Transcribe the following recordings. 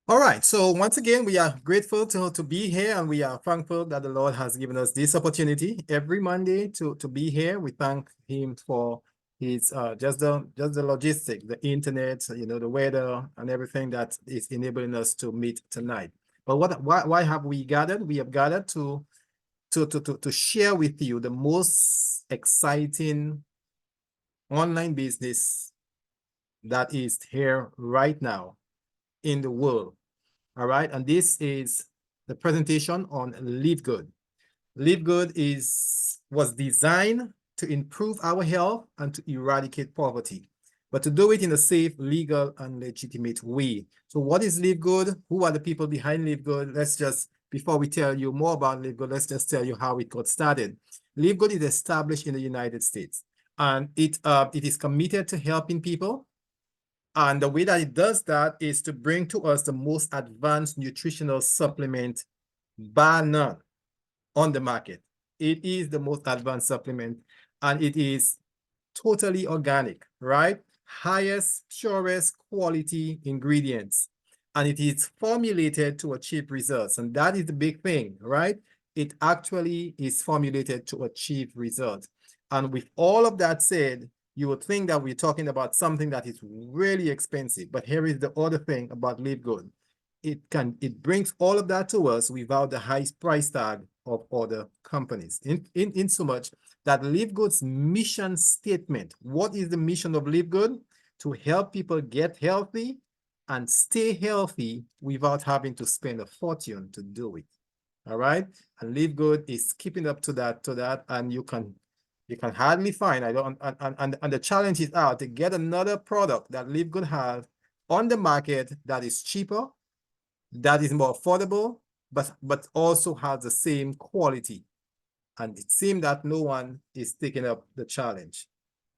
All right. So once again, we are grateful to be here, and we are thankful that the Lord has given us this opportunity every Monday to be here. We thank Him for his just the logistics, the internet, the weather and everything that is enabling us to meet tonight. But why have we gathered? We have gathered to share with you the most exciting online business that is here right now in the world. All right. And this is the presentation on LiveGood. LiveGood was designed to improve our health and to eradicate poverty, but to do it in a safe, legal, and legitimate way. So what is LiveGood? Who are the people behind LiveGood? Before we tell you more about LiveGood, let's just tell you how it got started. LiveGood is established in the United States, and it is committed to helping people. And the way that it does that is to bring to us the most advanced nutritional supplement, bar none, on the market. It is the most advanced supplement, and it is totally organic, right? Highest, purest quality ingredients. And it is formulated to achieve results. And that is the big thing, right? It actually is formulated to achieve results. And with all of that said, you would think that we're talking about something that is really expensive. But here is the other thing about LiveGood. It brings all of that to us without the high price tag of other companies. In so much that LiveGood's mission statement, what is the mission of LiveGood? To help people get healthy and stay healthy without having to spend a fortune to do it. All right. And LiveGood is keeping up to that, and you can hardly find, I don't, and the challenge is out to get another product that LiveGood has on the market that is cheaper, that is more affordable, but also has the same quality. And it seems that no one is taking up the challenge,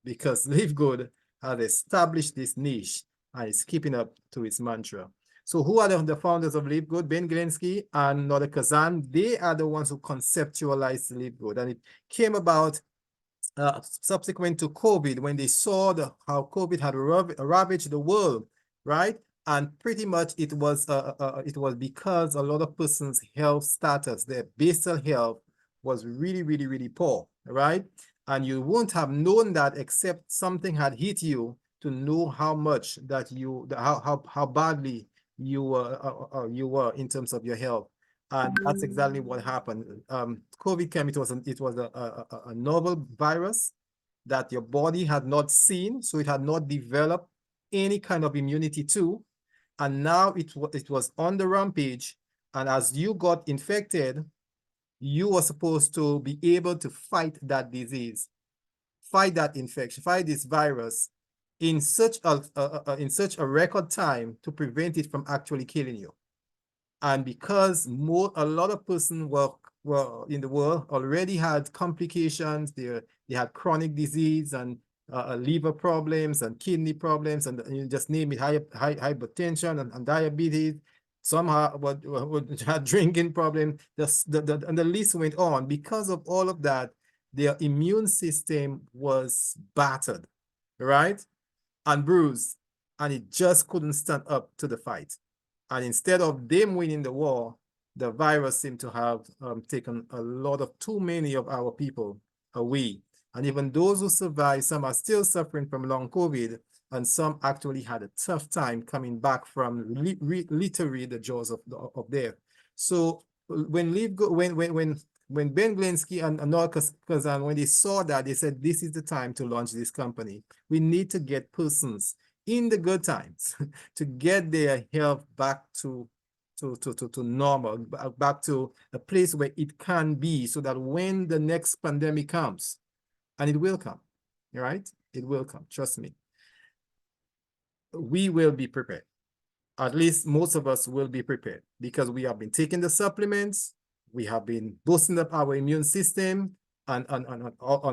because LiveGood has established this niche and is keeping up to its mantra. So who are the founders of LiveGood? Ben Glinsky and Nora Kazan. They are the ones who conceptualized LiveGood. And it came about subsequent to COVID, when they saw how COVID had ravaged the world, right? And pretty much it was because a lot of persons' health status, their basal health, was really, really, really poor, right? And you wouldn't have known that except something had hit you to know how much that how badly you were in terms of your health. And that's exactly what happened. COVID came, it was a novel virus that your body had not seen, so it had not developed any kind of immunity to. And now it was on the rampage. And as you got infected, you were supposed to be able to fight that disease, fight that infection, fight this virus in such a record time to prevent it from actually killing you. And because a lot of persons were in the world already had complications, they had chronic disease and liver problems and kidney problems, and you just name it, hypertension and diabetes. Some had drinking problem. And the list went on. Because of all of that, their immune system was battered, right? And bruised, and it just couldn't stand up to the fight. And instead of them winning the war, the virus seemed to have taken a lot of too many of our people away. And even those who survived, some are still suffering from long COVID, and some actually had a tough time coming back from literally the jaws of death. So when Ben Glinsky and Nora Kazan, when they saw that, they said, this is the time to launch this company. We need to get persons in the good times to get their health back to normal, back to a place where it can be, so that when the next pandemic comes, and it will come, right? It will come, trust me. We will be prepared. At least most of us will be prepared, because we have been taking the supplements, we have been boosting up our immune system and on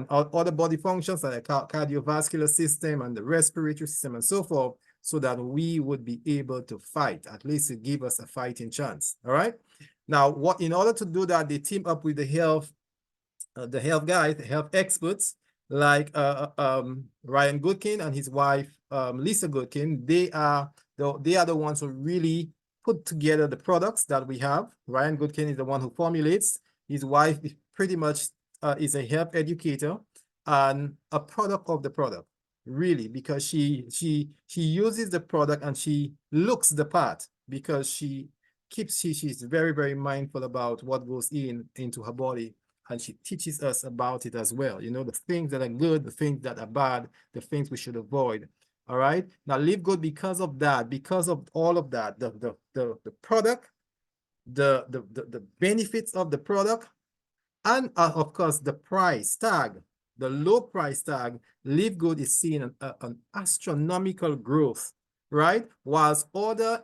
other body functions like the cardiovascular system and the respiratory system and so forth, so that we would be able to fight, at least to give us a fighting chance. All right. Now, in order to do that, they team up with the health guys, the health experts like Ryan Goodkin and his wife Lisa Goodkin. They are the ones who really put together the products that we have. Ryan Goodkin is the one who formulates. His wife is pretty much is a health educator and a product of the product, really, because she uses the product and she looks the part because she's very, very mindful about what goes into her body, and she teaches us about it as well. You know, the things that are good, the things that are bad, the things we should avoid. All right. Now, LiveGood, because of that, because of all of that, the product, the benefits of the product, and of course, the price tag, the low price tag, LiveGood is seeing an astronomical growth, right? Whilst other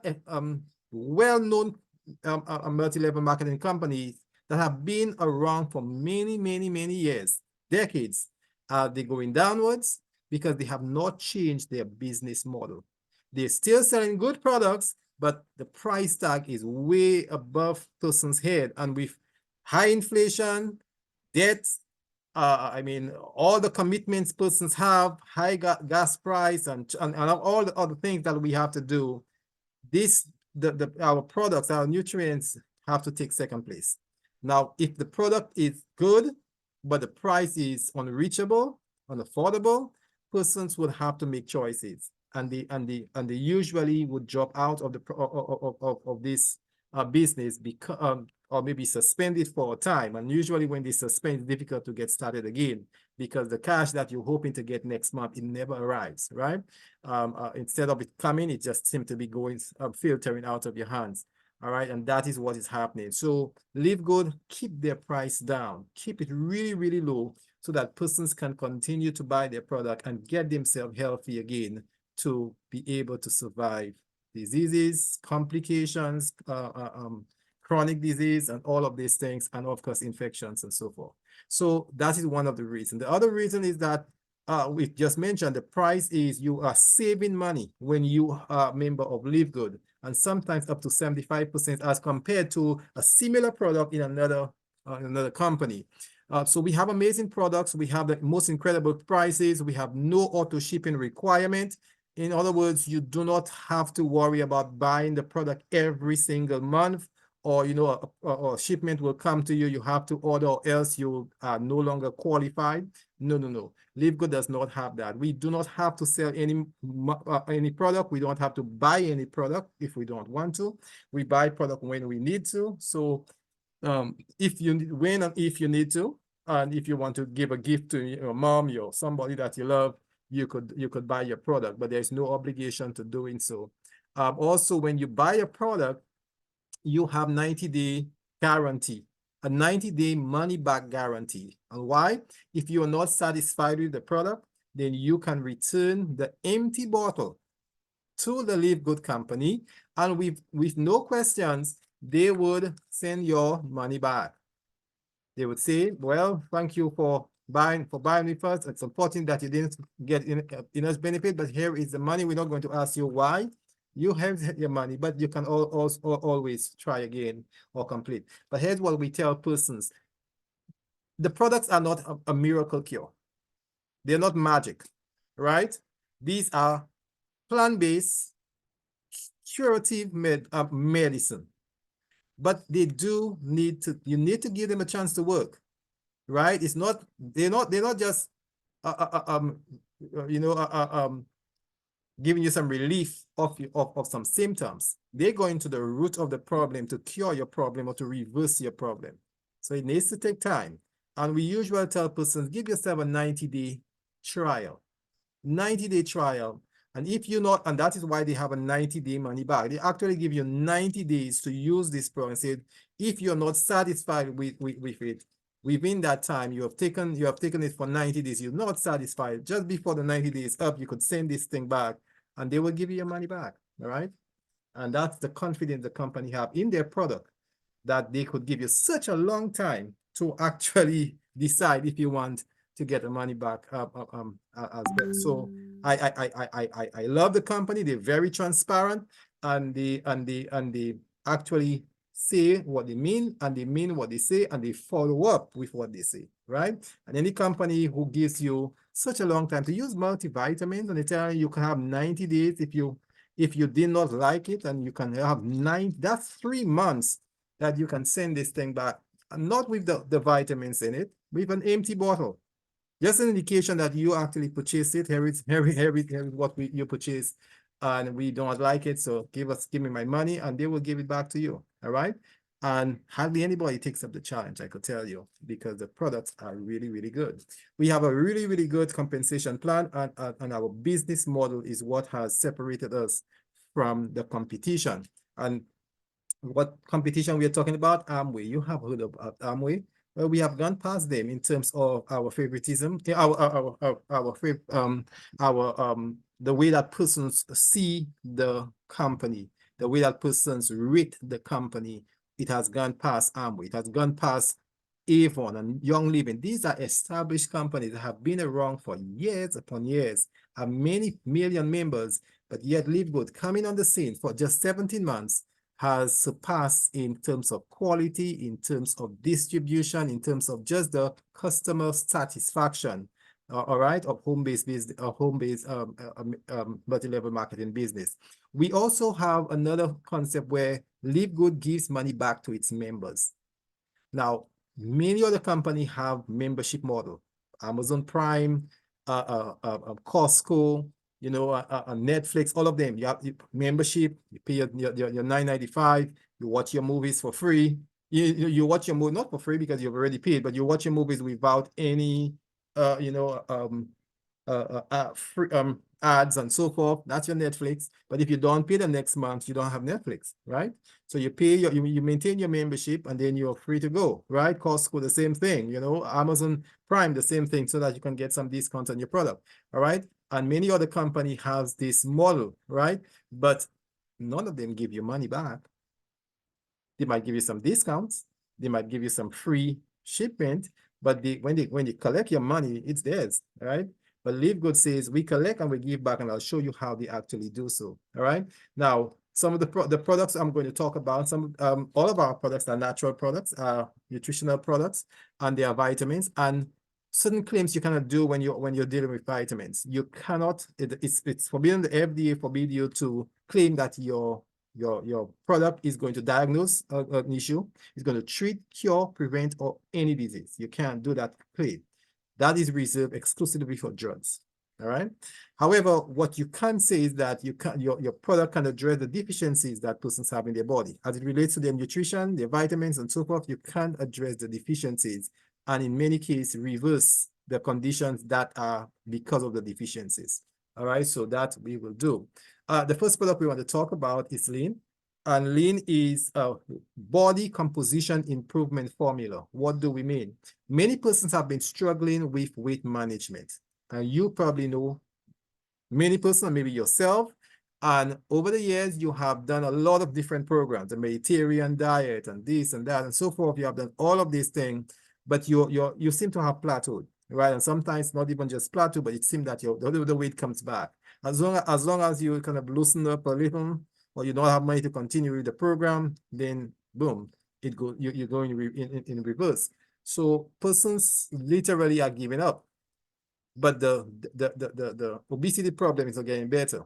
well-known multi-level marketing companies that have been around for many, many, many years, decades, they're going downwards because they have not changed their business model. They're still selling good products, but the price tag is way above person's head. And with high inflation, debt, I mean, all the commitments persons have, high gas price, and all the other things that we have to do, our products, our nutrients have to take second place. Now, if the product is good, but the price is unreachable, unaffordable, persons would have to make choices, and they usually would drop out of this business because or maybe suspend it for a time. And usually when they suspend, it's difficult to get started again because the cash that you're hoping to get next month, it never arrives, right? Instead of it coming, it just seems to be going, filtering out of your hands. All right, and that is what is happening. So LiveGood, keep their price down, keep it really, really low so that persons can continue to buy their product and get themselves healthy again to be able to survive diseases, complications, chronic disease, and all of these things, and of course, infections and so forth. So that is one of the reasons. The other reason is that we just mentioned the price is you are saving money when you are a member of LiveGood, and sometimes up to 75% as compared to a similar product in another company. So we have amazing products. We have the most incredible prices. We have no auto shipping requirement. In other words, you do not have to worry about buying the product every single month, or a shipment will come to you. You have to order, or else you are no longer qualified. No. LiveGood does not have that. We do not have to sell any product. We don't have to buy any product if we don't want to. We buy product when we need to. So if you need to, and if you want to give a gift to your mom, or somebody that you love, you could buy your product, but there's no obligation to doing so. Also, when you buy a product, you have 90-day guarantee, a 90-day money-back guarantee. And why? If you are not satisfied with the product, then you can return the empty bottle to the LiveGood company, and with no questions, they would send your money back. They would say, well, thank you for buying with us. It's important that you didn't get enough benefit, but here is the money. We're not going to ask you why. You have your money, but you can always try again or complete. But here's what we tell persons. The products are not a miracle cure. They're not magic, right? These are plant-based curative medicine. But they do need to, you need to give them a chance to work, right? It's not, they're not just, giving you some relief of some symptoms. They're going to the root of the problem to cure your problem or to reverse your problem. So it needs to take time. And we usually tell persons, give yourself a 90-day trial. 90-day trial. And if you're not, and that is why they have a 90-day money back. They actually give you 90 days to use this product and say, if you're not satisfied with it, within that time, you have taken it for 90 days, you're not satisfied, just before the 90 days up, you could send this thing back and they will give you your money back, all right? And that's the confidence the company have in their product, that they could give you such a long time to actually decide if you want to get the money back as well. So I love the company. They're very transparent, and they actually say what they mean, and they mean what they say, and they follow up with what they say, right? And any company who gives you such a long time to use multivitamins, and they tell you you can have 90 days if you If you did not like it, and you can have that's 3 months that you can send this thing back, not with the vitamins in it, with an empty bottle. Just an indication that you actually purchased it. Here is what you purchased, and we don't like it. So give me my money, and they will give it back to you. All right. And hardly anybody takes up the challenge, I could tell you, because the products are really, really good. We have a really, really good compensation plan, and our business model is what has separated us from the competition. And what competition we are talking about? Amway. You have heard of Amway. Well, we have gone past them in terms of our favoritism, the way that persons see the company, the way that persons rate the company. It has gone past Amway. It has gone past Avon and Young Living. These are established companies that have been around for years upon years, have many million members, but yet LiveGood coming on the scene for just 17 months has surpassed in terms of quality, in terms of distribution, in terms of just the customer satisfaction, all right, of home-based business, home-based multi-level marketing business. We also have another concept where LiveGood gives money back to its members. Now, many other companies have membership model, Amazon Prime, Costco, Netflix, all of them. You have membership, you pay your $9.95, you watch your movies for free. You watch your movie not for free because you've already paid, but you watch your movies without any free, ads and so forth. That's your Netflix. But if you don't pay the next month, you don't have Netflix, right? So you pay you maintain your membership, and then you're free to go, right? Costco, the same thing, Amazon Prime, the same thing, so that you can get some discount on your product, all right? And many other companies have this model, right? But none of them give you money back. They might give you some discounts. They might give you some free shipment, but when they collect your money, it's theirs, right? But LiveGood says we collect and we give back, and I'll show you how they actually do so. All right. Now, some of the products I'm going to talk about, all of our products are natural products, are nutritional products, and they are vitamins. And certain claims you cannot do when you're dealing with vitamins. You cannot. It's forbidden. The FDA forbid you to claim that your product is going to diagnose an issue, is going to treat, cure, prevent, or any disease. You can't do that claim. That is reserved exclusively for drugs. All right. However, what you can say is that your product can address the deficiencies that persons have in their body. As it relates to their nutrition, their vitamins, and so forth, you can address the deficiencies, and in many cases, reverse the conditions that are because of the deficiencies. All right. So that we will do. The first product we want to talk about is Lean. And Lean is a body composition improvement formula. What do we mean? Many persons have been struggling with weight management. And you probably know many persons, maybe yourself. And over the years, you have done a lot of different programs, the Mediterranean diet and this and that and so forth. You have done all of these things, but you seem to have plateaued, right? And sometimes not even just plateau, but it seems that the weight comes back. As long as you kind of loosen up a little, or you don't have money to continue with the program, then boom, you're going in reverse. So persons literally are giving up, but the obesity problem is getting better,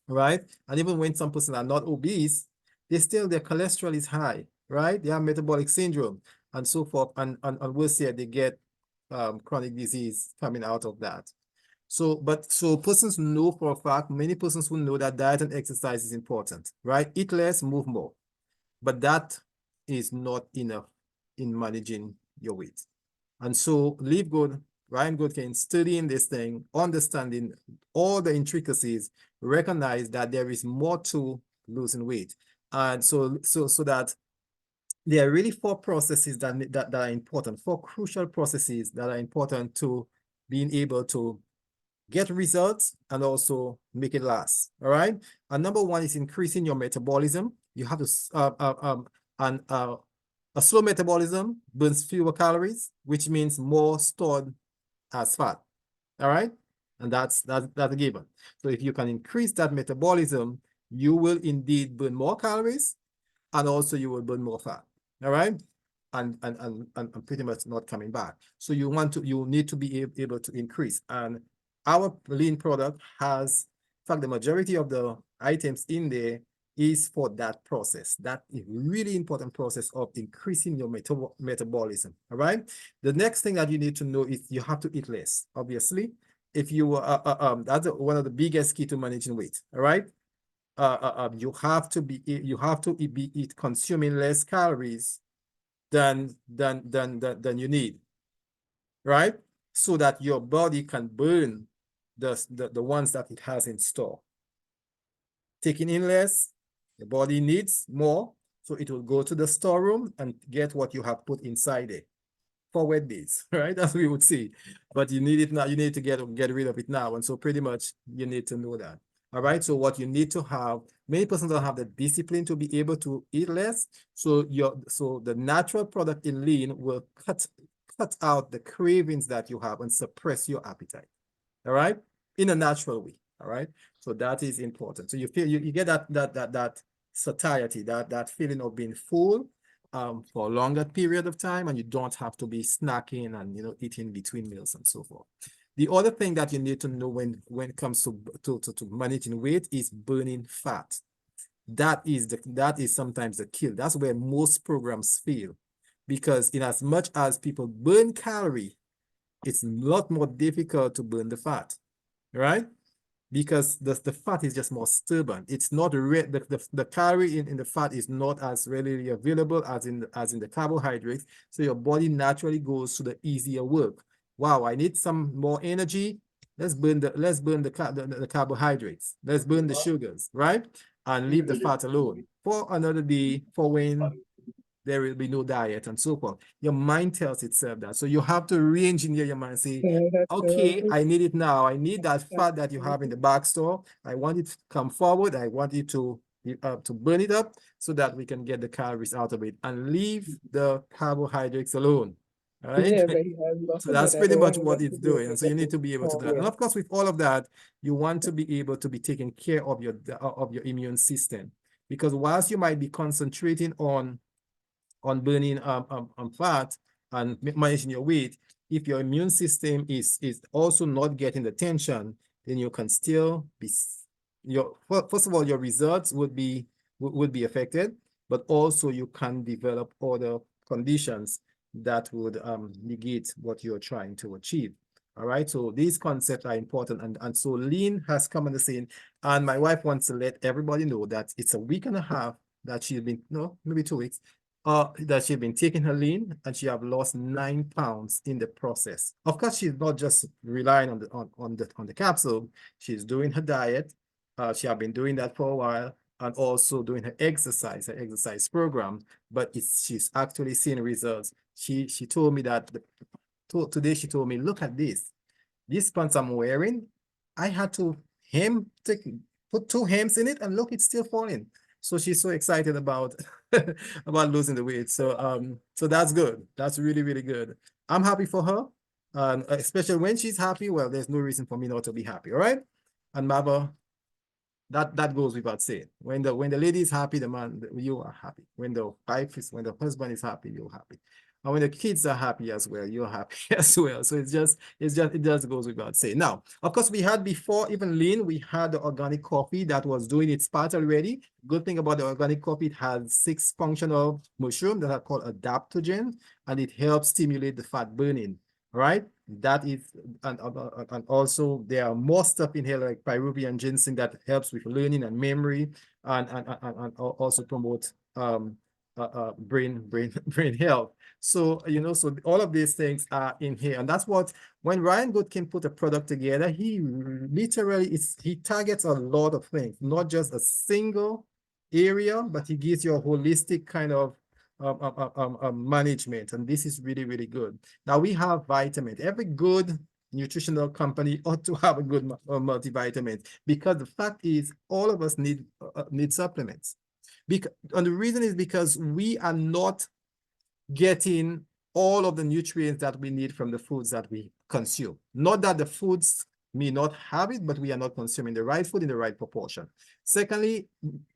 right? And even when some persons are not obese, their cholesterol is high, right? They have metabolic syndrome and so forth, and worse yet, they get chronic disease coming out of that. So persons know for a fact, many persons will know that diet and exercise is important, right? Eat less, move more. But that is not enough in managing your weight. And so LiveGood, Ryan Goodkin, studying this thing, understanding all the intricacies, recognize that there is more to losing weight. And so that there are really 4 processes that are important, 4 crucial processes that are important to being able to get results and also make it last. All right. And number 1 is increasing your metabolism. You have to a slow metabolism burns fewer calories, which means more stored as fat. All right. And that's a given. So if you can increase that metabolism, you will indeed burn more calories, and also you will burn more fat. All right. And pretty much not coming back. So you need to be able to increase. And our lean product has, in fact, the majority of the items in there is for that process. That is really important process of increasing your metabolism. All right. The next thing that you need to know is you have to eat less. Obviously, if you that's one of the biggest key to managing weight. All right. You have to be consuming less calories than you need, right? So that your body can burn the ones that it has in store. Taking in less, the body needs more, so it will go to the storeroom and get what you have put inside it. Forward days, right? As we would see. But you need it now, you need to get rid of it now. And so pretty much you need to know that. All right. So what you need to have, many persons don't have the discipline to be able to eat less. So the natural product in lean will cut out the cravings that you have and suppress your appetite. All right. In a natural way. All right. So that is important. So you feel you get that satiety, that feeling of being full for a longer period of time, and you don't have to be snacking and eating between meals and so forth. The other thing that you need to know when it comes to managing weight is burning fat. That is sometimes the kill. That's where most programs fail, because in as much as people burn calorie, it's a lot more difficult to burn the fat, right? Because the fat is just more stubborn. It's not the calorie in the fat is not as readily available as in the carbohydrates. So your body naturally goes to the easier work. Wow, I need some more energy. Let's burn the carbohydrates. Let's burn the sugars, right? And leave the fat alone for another day, for when there will be no diet and so forth. Your mind tells itself that. So you have to re-engineer your mind and say, okay, I need it now. I need that fat that you have in the back store. I want it to come forward. I want it to burn it up so that we can get the calories out of it and leave the carbohydrates alone. All right. Yeah, very well. So that's pretty much what it's doing. And so you need to be able to do that. And of course, with all of that, you want to be able to be taking care of your immune system. Because whilst you might be concentrating on burning fat and managing your weight, if your immune system is also not getting the attention, then you can still be first of all, your results would be affected, but also you can develop other conditions that would negate what you're trying to achieve. All right, so these concepts are important, and so lean has come on the scene, and my wife wants to let everybody know that it's a week and a half that she's been, no, maybe 2 weeks, that she's been taking her lean, and she have lost 9 pounds in the process. Of course, she's not just relying on the capsule. She's doing her diet. She have been doing that for a while, and also doing her exercise program. But she's actually seeing results. She told me that today she told me, look at this. This pants I'm wearing, I had to put 2 hems in it, and look, it's still falling. So she's so excited about about losing the weight. So that's good. That's really, really good. I'm happy for her. Especially when she's happy, well, there's no reason for me not to be happy. All right. And Maba, that goes without saying. When the lady is happy, the man, you are happy. When the husband is happy, you're happy. And when the kids are happy as well, you're happy as well. So it just goes without saying. Now, of course, we had before even lean, we had the organic coffee that was doing its part already. Good thing about the organic coffee, it has 6 functional mushrooms that are called adaptogens, and it helps stimulate the fat burning. Right? That is, and also there are more stuff in here like pyruvian ginseng that helps with learning and memory, and also promote brain health. So so all of these things are in here, and that's what, when Ryan Good can put a product together, he literally he targets a lot of things, not just a single area, but he gives you a holistic kind of management, and this is really, really good. Now we have vitamins. Every good nutritional company ought to have a good multivitamin, because the fact is all of us need supplements. And the reason is because we are not getting all of the nutrients that we need from the foods that we consume. Not that the foods may not have it, but we are not consuming the right food in the right proportion. Secondly,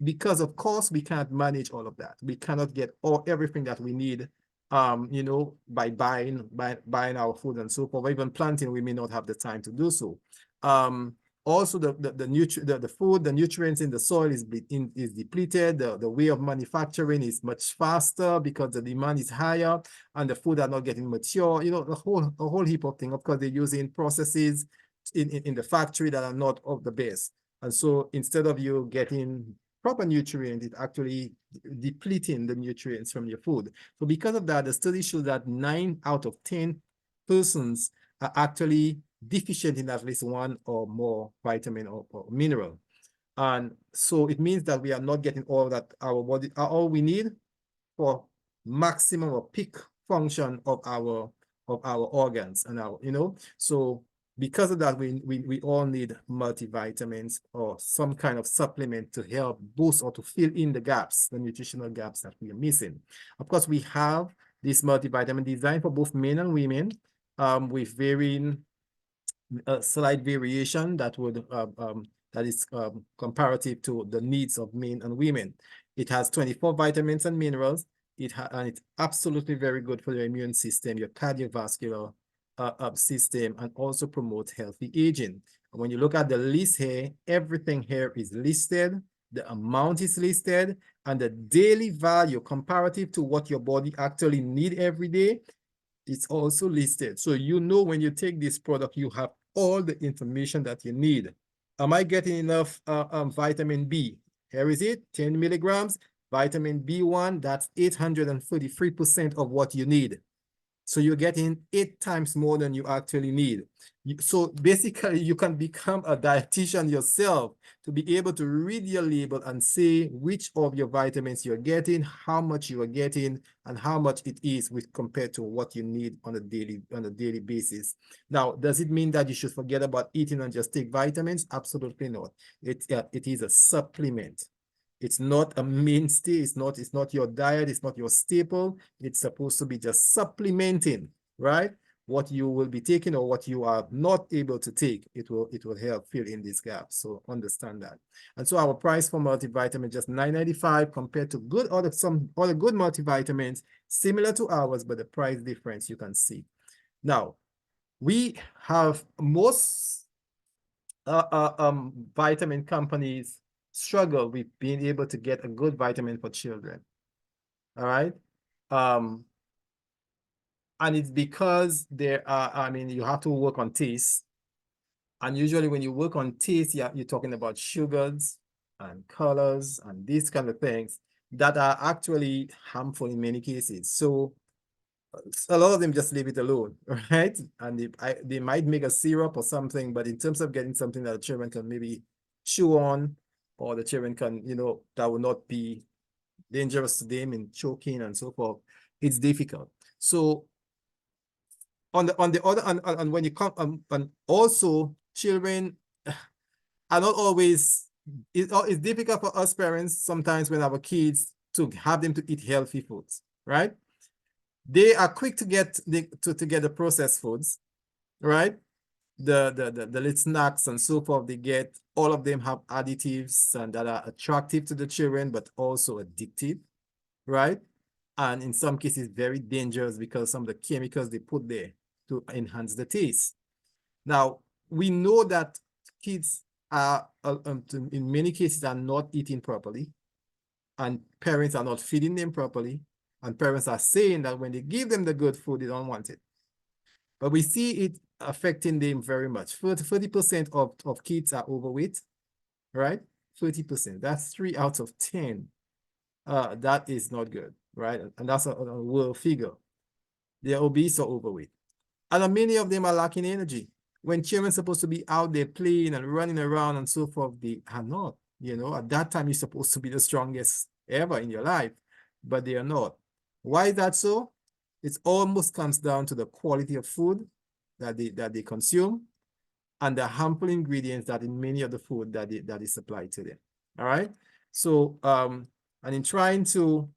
because of course we can't manage all of that. We cannot get everything that we need, by buying our food and so forth. Or even planting, we may not have the time to do so. Also, the food, the nutrients in the soil is depleted. The way of manufacturing is much faster because the demand is higher and the food are not getting mature. You know, a whole heap of things. Of course, they're using processes in the factory that are not of the best. And so instead of you getting proper nutrients, it actually depleting the nutrients from your food. So because of that, the study shows that 9 out of 10 persons are actually deficient in at least one or more vitamin or mineral. And so it means that we are not getting all that our body, all we need for maximum or peak function of our organs and our, you know. So because of that, we all need multivitamins or some kind of supplement to help boost or to fill in the gaps, the nutritional gaps that we are missing. Of course, we have this multivitamin designed for both men and women, with varying slight variation that would that is comparative to the needs of men and women. It has 24 vitamins and minerals. And it's absolutely very good for your immune system, your cardiovascular system, and also promotes healthy aging. When you look at the list here, everything here is listed, the amount is listed, and the daily value comparative to what your body actually need every day, it's also listed. So you know when you take this product, you have all the information that you need. Am I getting enough vitamin B? Here is it, 10 milligrams. Vitamin B1, that's 833% of what you need. So you're getting 8 times more than you actually need. So basically, you can become a dietitian yourself to be able to read your label and say which of your vitamins you're getting, how much you are getting, and how much it is with compared to what you need on a daily basis. Now, does it mean that you should forget about eating and just take vitamins? Absolutely not. It is a supplement. It's not a mainstay. It's not your diet. It's not your staple. It's supposed to be just supplementing, right? What you will be taking or what you are not able to take, it will help fill in these gaps. So understand that. And so our price for multivitamin just $9.95 compared to some other good multivitamins similar to ours, but the price difference you can see. Now, we have most vitamin companies struggle with being able to get a good vitamin for children. All right. And it's because there are, I mean, you have to work on taste. And usually when you work on taste, you're talking about sugars and colors and these kind of things that are actually harmful in many cases. So a lot of them just leave it alone, right? And they might make a syrup or something, but in terms of getting something that the children can maybe chew on, or the children can, you know, that will not be dangerous to them in choking and so forth, it's difficult. So on the other, and when you come, and also children are not always, it's difficult for us parents sometimes when our kids to have them to eat healthy foods, right? They are quick to get the processed foods, right? The little snacks and so forth they get, all of them have additives and that are attractive to the children, but also addictive, right? And in some cases, very dangerous because some of the chemicals they put there to enhance the taste. Now, we know that kids are, in many cases, are not eating properly, and parents are not feeding them properly, and parents are saying that when they give them the good food, they don't want it. But we see it affecting them very much. 30% of kids are overweight, right? 30%. That's 3 out of 10. That is not good, right? And that's a world figure. They're obese or overweight. And many of them are lacking energy. When children are supposed to be out there playing and running around and so forth, they are not. You know, at that time, you're supposed to be the strongest ever in your life, but they are not. Why is that so? It almost comes down to the quality of food that they consume and the harmful ingredients that in many of the food that is supplied to them. All right. So, and in trying to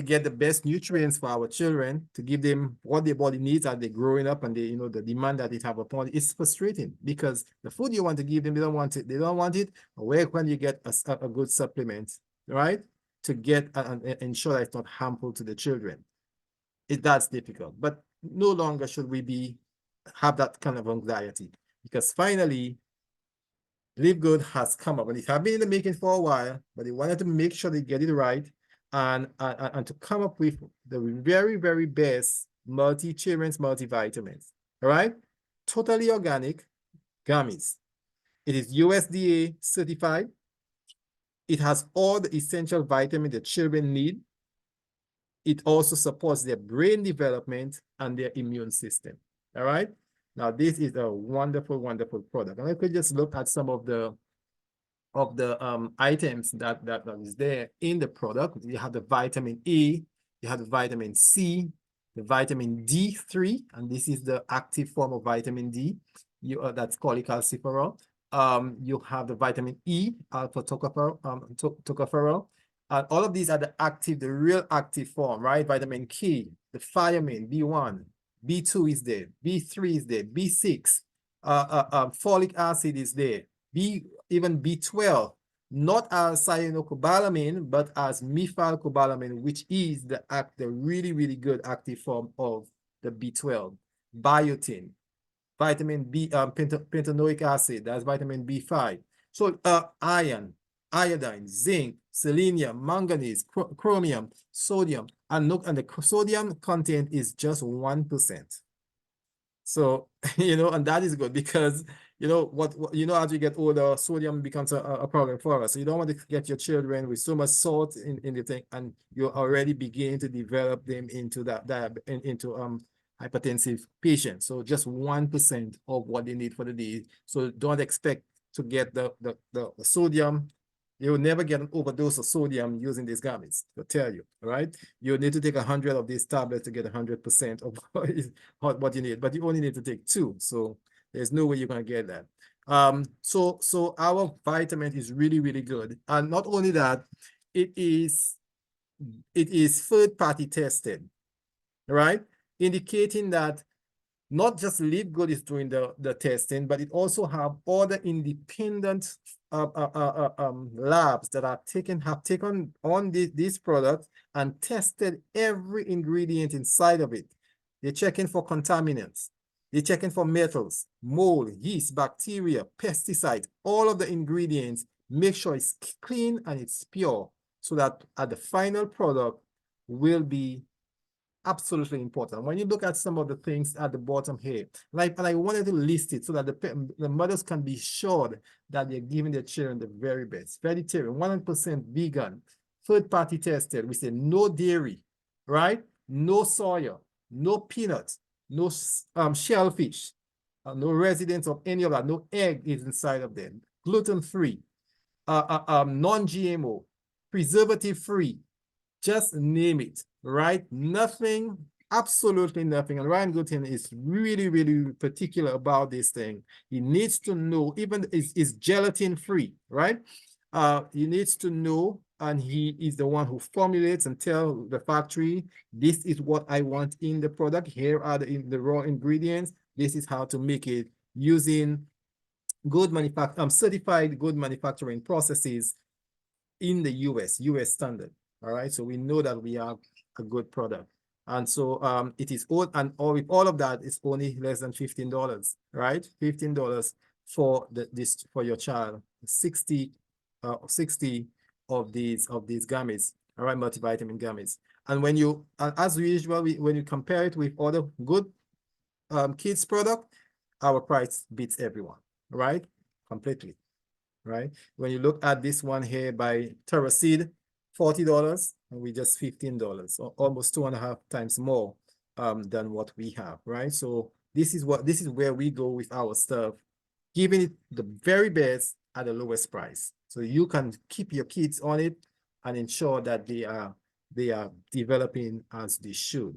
get the best nutrients for our children, to give them what their body needs as they're growing up, and they, the demand that it have upon it, it's frustrating because the food you want to give them, they don't want it. They don't want it. Where can you get a good supplement, right? To get and ensure that it's not harmful to the children. That's difficult, but no longer should we have that kind of anxiety, because finally LiveGood has come up, and it has been in the making for a while, but they wanted to make sure they get it right and to come up with the very, very best children's multivitamins. All right? Totally organic gummies. It is USDA certified. It has all the essential vitamins that children need. It also supports their brain development and their immune system. All right? Now, this is a wonderful, wonderful product. And I could just look at some of the items that is there in the product. You have the vitamin E, you have the vitamin C, the vitamin D3, and this is the active form of vitamin D. That's cholecalciferol. You have the vitamin E, alpha tocopherol. And all of these are the real active form, right? Vitamin K, the thiamine, B1, B2 is there, B3 is there, B6, folic acid is there, even B12, not as cyanocobalamin, but as methylcobalamin, which is the really, really good active form of the B12. Biotin, vitamin B, pentanoic acid, that's vitamin B5. So iron, iodine, zinc, selenium, manganese, chromium, sodium, and the sodium content is just 1%. So, and that is good because, as we get older, sodium becomes a problem for us. So you don't want to get your children with so much salt in the thing, and you're already beginning to develop them into hypertensive patients. So just 1% of what they need for the day. So don't expect to get the sodium. You will never get an overdose of sodium using these gummies, I'll tell you, all right? You need to take 100 of these tablets to get 100% of what you need, but you only need to take 2. So there's no way you're going to get that. So our vitamin is really, really good. And not only that, it is third-party tested, right? Indicating that not just LiveGood is doing the testing, but it also have other independent labs that have taken on these products and tested every ingredient inside of it. They're checking for contaminants. They're checking for metals, mold, yeast, bacteria, pesticides, all of the ingredients. Make sure it's clean and it's pure so that at the final product will be absolutely important. When you look at some of the things at the bottom here, and I wanted to list it so that the mothers can be sure that they're giving their children the very best. Vegetarian, 100% vegan, third-party tested. We say no dairy, right? No soya, no peanuts, no shellfish, no residents of any of that, no egg is inside of them. Gluten-free, non-GMO, preservative-free, just name it, right? Nothing, absolutely nothing. And Ryan Goodwin is really, really particular about this thing. He needs to know, even is gelatin free, right? He needs to know, and he is the one who formulates and tell the factory, this is what I want in the product. Here are the raw ingredients. This is how to make it using certified good manufacturing processes in the US standard. All right, so we know that we have a good product. And so it is with all of that, it's only less than $15, right? $15 for for your child. 60 of these gummies, all right, multivitamin gummies. And when you, as usual, when you compare it with other good kids product, our price beats everyone, right? Completely, right? When you look at this one here by TerraSeed, $40, and we just $15, or almost 2.5 times more than what we have, right? So this is where we go with our stuff, giving it the very best at the lowest price. So you can keep your kids on it and ensure that they are developing as they should.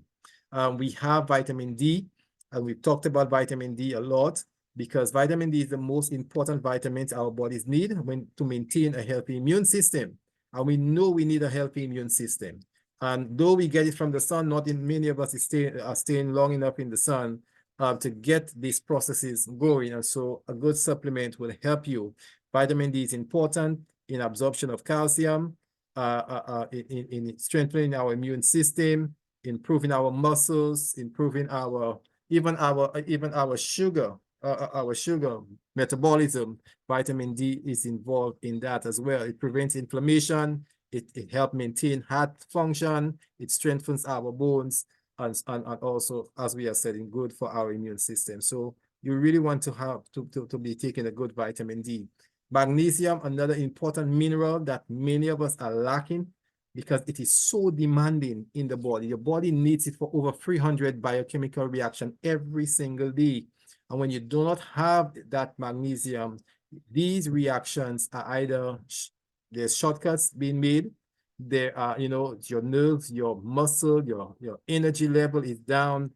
We have vitamin D, and we've talked about vitamin D a lot because vitamin D is the most important vitamin our bodies need to maintain a healthy immune system. And we know we need a healthy immune system. And though we get it from the sun, many of us are staying long enough in the sun to get these processes going. And so a good supplement will help you. Vitamin D is important in absorption of calcium, in strengthening our immune system, improving our muscles, improving even our sugar our sugar metabolism. Vitamin D is involved in that as well. It prevents inflammation. It helps maintain heart function. It strengthens our bones, and also, as we are saying, good for our immune system. So you really want to have to be taking a good vitamin D. Magnesium, another important mineral that many of us are lacking because it is so demanding in the body. Your body needs it for over 300 biochemical reactions every single day. And when you do not have that magnesium, these reactions are either there's shortcuts being made. There are, your nerves, your muscle, your energy level is down.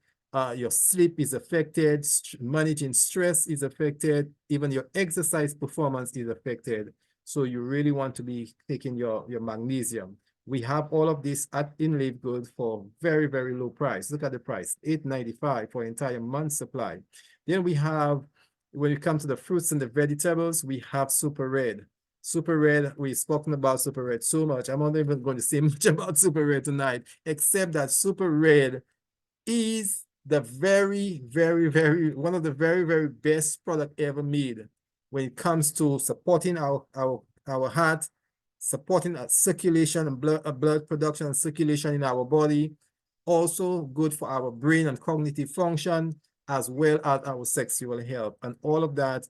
Your sleep is affected. Managing stress is affected. Even your exercise performance is affected. So you really want to be taking your magnesium. We have all of this in LiveGood for very, very low price. Look at the price, $8.95 for entire month supply. Then we have, when it comes to the fruits and the vegetables, we have Super Red. Super Red, we've spoken about Super Red so much. I'm not even going to say much about Super Red tonight, except that Super Red is the one of the very, very best product ever made when it comes to supporting our heart, supporting circulation and blood production and circulation in our body. Also good for our brain and cognitive function, as well as our sexual health. And all of that,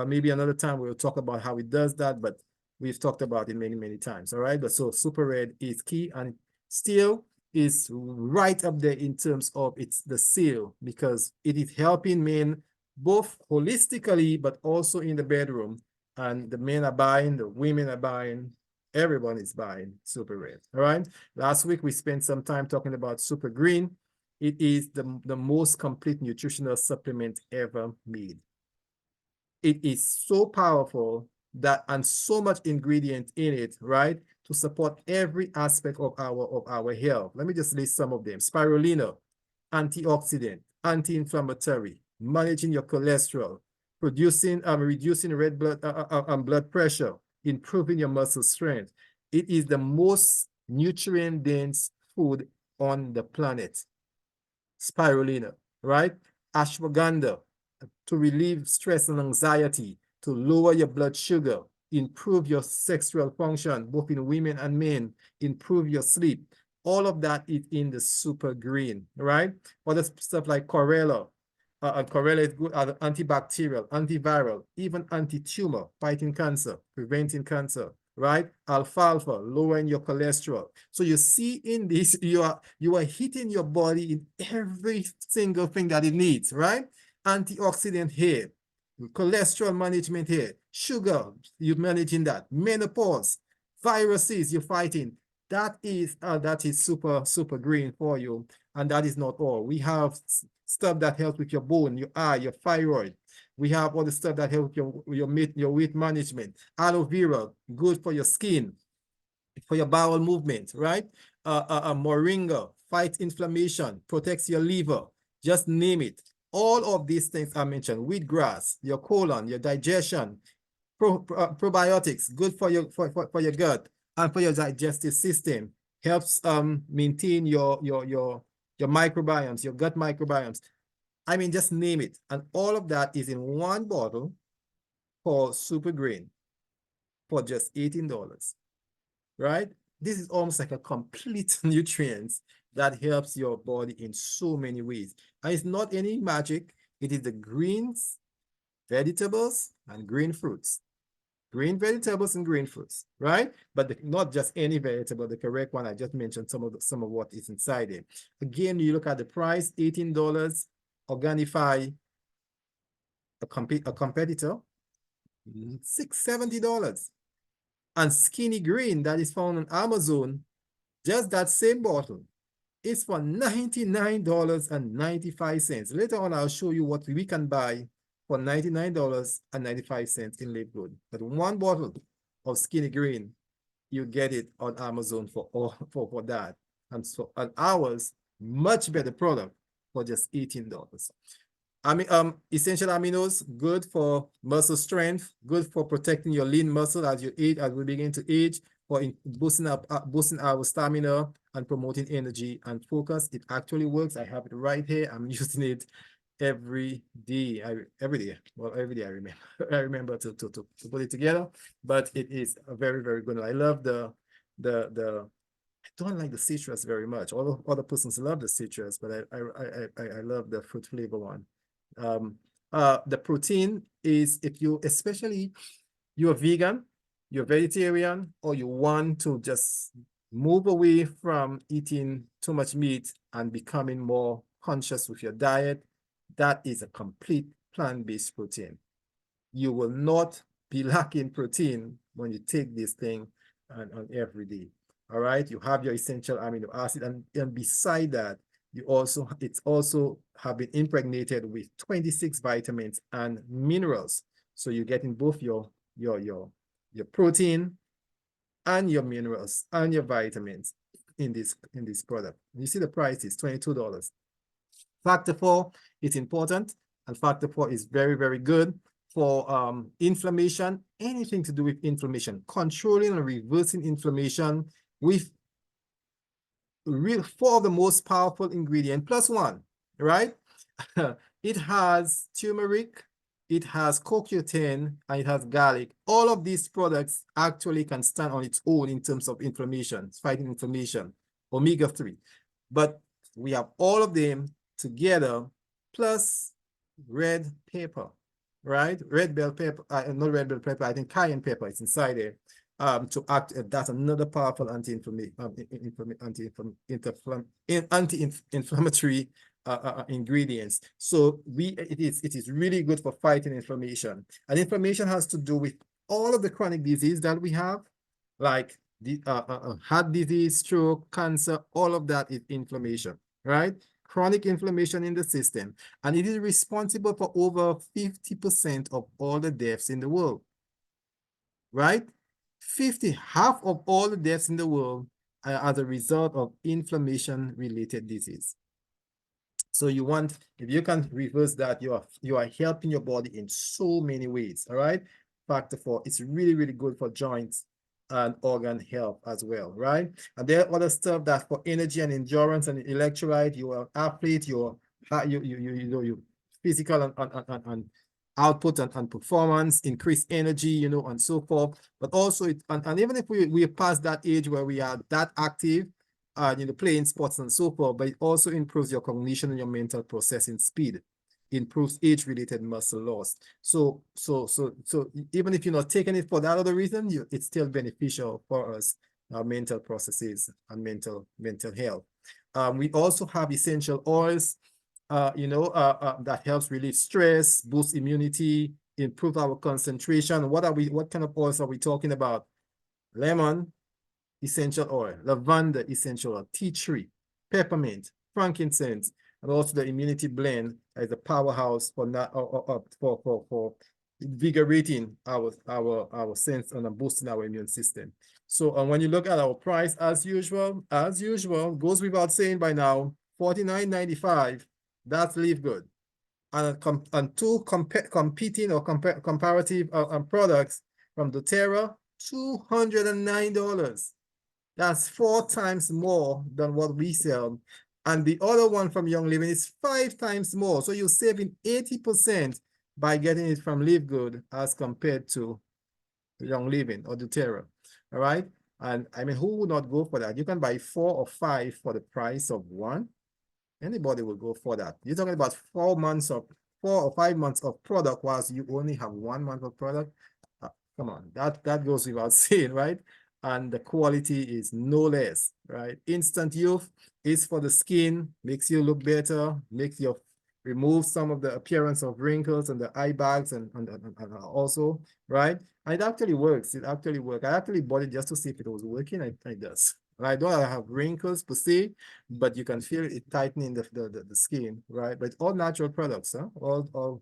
maybe another time we'll talk about how it does that, but we've talked about it many, many times, all right? But so Super Red is key, and still is right up there in terms of the sale, because it is helping men both holistically, but also in the bedroom. And the men are buying, the women are buying, everyone is buying Super Red, all right? Last week, we spent some time talking about Super Green. It is the most complete nutritional supplement ever made. It is so powerful that, and so much ingredient in it, right, to support every aspect of our health. Let me just list some of them. Spirulina, antioxidant, anti-inflammatory, managing your cholesterol, reducing red blood pressure, improving your muscle strength. It is the most nutrient-dense food on the planet. Spirulina, right? Ashwagandha, to relieve stress and anxiety, to lower your blood sugar, improve your sexual function, both in women and men, improve your sleep. All of that is in the Super Green, right? Other stuff like Chlorella. Chlorella is good, antibacterial, antiviral, even anti-tumor, fighting cancer, preventing cancer, right? Alfalfa, lowering your cholesterol. So you see in this, you are hitting your body in every single thing that it needs, right? Antioxidant here, cholesterol management here, sugar, you're managing that, menopause, viruses you're fighting. That is super green for you. And that is not all. We have stuff that helps with your bone, your eye, your thyroid. We have all the stuff that helps your weight management. Aloe vera, good for your skin, for your bowel movement, right? Moringa, fights inflammation, protects your liver, just name it. All of these things I mentioned, wheatgrass, your colon, your digestion, probiotics, good for your gut and for your digestive system, helps maintain your microbiomes, your gut microbiomes. I mean, just name it. And all of that is in one bottle called Super Green for just $18, right? This is almost like a complete nutrients that helps your body in so many ways. And it's not any magic. It is the greens, vegetables, and green fruits. Green vegetables and green fruits, right? But not just any vegetable, the correct one. I just mentioned some of what is inside it. Again, you look at the price, $18. Organifi, a competitor, $670. And Skinny Green, that is found on Amazon, just that same bottle, is for $99.95. Later on, I'll show you what we can buy for $99.95 in LiveGood. But one bottle of Skinny Green, you get it on Amazon for that. And so, and ours, much better product for just $18. Essential aminos, good for muscle strength, good for protecting your lean muscle as you age, as we begin to age, for boosting our stamina and promoting energy and focus. It actually works. I have it right here. I'm using it. every day. Every day. Well, every day I remember. I remember to put it together. But it is a very, very good one. I love the I don't like the citrus very much. Although other persons love the citrus, but I love the fruit flavor one. Um, the protein is, if you, especially you're vegan, you're vegetarian, or you want to just move away from eating too much meat and becoming more conscious with your diet, that is a complete plant-based protein. You will not be lacking protein when you take this thing on every day. All right, you have your essential amino acid, and beside that, it's also have been impregnated with 26 vitamins and minerals. So you're getting both your protein and your minerals and your vitamins in this product. You see the price is $22. Factor 4 is important, and factor 4 is very, very good for inflammation, anything to do with inflammation, controlling and reversing inflammation with four of the most powerful ingredient plus one, right? It has turmeric, it has CoQ10, and it has garlic. All of these products actually can stand on its own in terms of inflammation, fighting inflammation, omega-3. But we have all of them together, plus red pepper, right? Red bell pepper, not red bell pepper, I think cayenne pepper is inside there. To act, that's another powerful anti-inflammatory ingredients. So it is really good for fighting inflammation. And inflammation has to do with all of the chronic disease that we have, like the heart disease, stroke, cancer, all of that is inflammation, right? Chronic inflammation in the system. And it is responsible for over 50% of all the deaths in the world, right? Half of all the deaths in the world are as a result of inflammation-related disease. So if you can reverse that, you are helping your body in so many ways, all right? Factor 4, it's really, really good for joints and organ health as well, right? And there are other stuff that for energy and endurance and electrolyte, you're an athlete, you physical and output and performance, increase energy, and so forth. But also, and even if we're past that age where we are that active, playing sports and so forth, but it also improves your cognition and your mental processing speed, improves age-related muscle loss. So even if you're not taking it for that other reason, it's still beneficial for us, our mental processes and mental health. We also have essential oils, that helps relieve stress, boost immunity, improve our concentration. What kind of oils are we talking about? Lemon essential oil, lavender essential oil, tea tree, peppermint, frankincense, and also the immunity blend as a powerhouse for invigorating our sense and boosting our immune system. So when you look at our price, as usual, goes without saying by now, $49.95. That's LiveGood. And two competing or comparative products from doTERRA, $209. That's 4 times more than what we sell. And the other one from Young Living is 5 times more. So you're saving 80% by getting it from LiveGood as compared to Young Living or doTERRA. All right. And I mean, who would not go for that? You can buy 4 or 5 for the price of 1. Anybody will go for that. You're talking about 4 or 5 months of product, whilst you only have 1 month of product. Come on, that goes without saying, right? And the quality is no less, right? Instant Youth is for the skin, makes you look better, remove some of the appearance of wrinkles and the eye bags and also, right? And it actually works. I actually bought it just to see if it was working. It does. I don't have wrinkles per se, but you can feel it tightening the skin, right? But all natural products, huh? All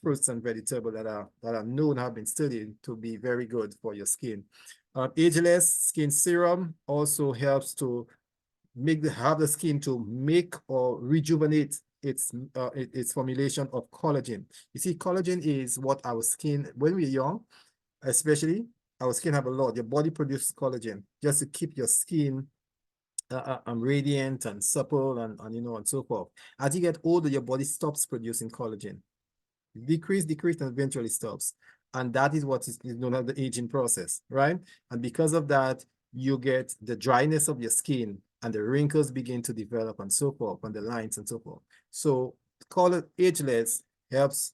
fruits and vegetables that are known, have been studied to be very good for your skin. Ageless Skin Serum also helps to have the skin to make or rejuvenate its formulation of collagen. You see, collagen is what our skin, when we're young, especially, our skin have a lot. Your body produces collagen just to keep your skin radiant and supple and you know and so forth. As you get older, your body stops producing collagen. Decrease, and eventually stops. And that is what is known as the aging process, right? And because of that, you get the dryness of your skin and the wrinkles begin to develop and so forth, and the lines and so forth. So call it ageless helps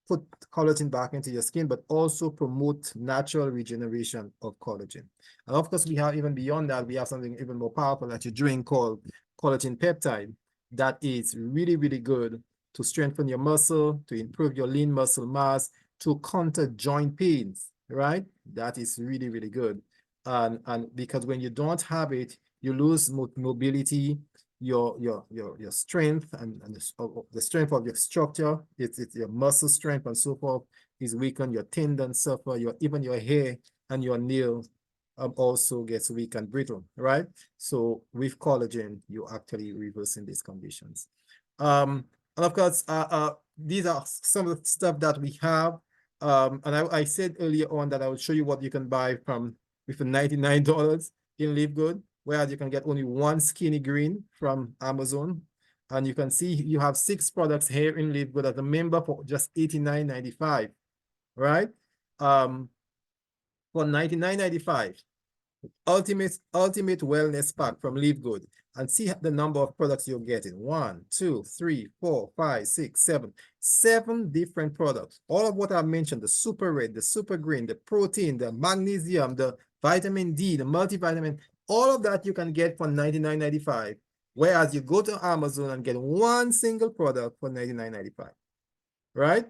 put collagen back into your skin, but also promote natural regeneration of collagen. And of course, we have even beyond that, we have something even more powerful that you drink called collagen peptide that is really, really good to strengthen your muscle, to improve your lean muscle mass, to counter joint pains, right? That is really, really good. And because when you don't have it, you lose mobility, your strength and the strength of your structure, it's your muscle strength and so forth is weakened, your tendons suffer, even your hair and your nails also gets weak and brittle, right? So with collagen, you're actually reversing these conditions. And of course, these are some of the stuff that we have. And I said earlier on that I will show you what you can buy from with the $99 in LiveGood, whereas you can get only one skinny green from Amazon. And you can see you have 6 products here in LiveGood as a member for just $89.95, right? For $99.95. Ultimate wellness pack from LiveGood, and see the number of products you're getting. 1, 2, 3, 4, 5, 6, 7. 7 different products. All of what I mentioned, the super red, the super green, the protein, the magnesium, the vitamin D, the multivitamin, all of that you can get for $99.95. Whereas you go to Amazon and get one single product for $99.95. Right?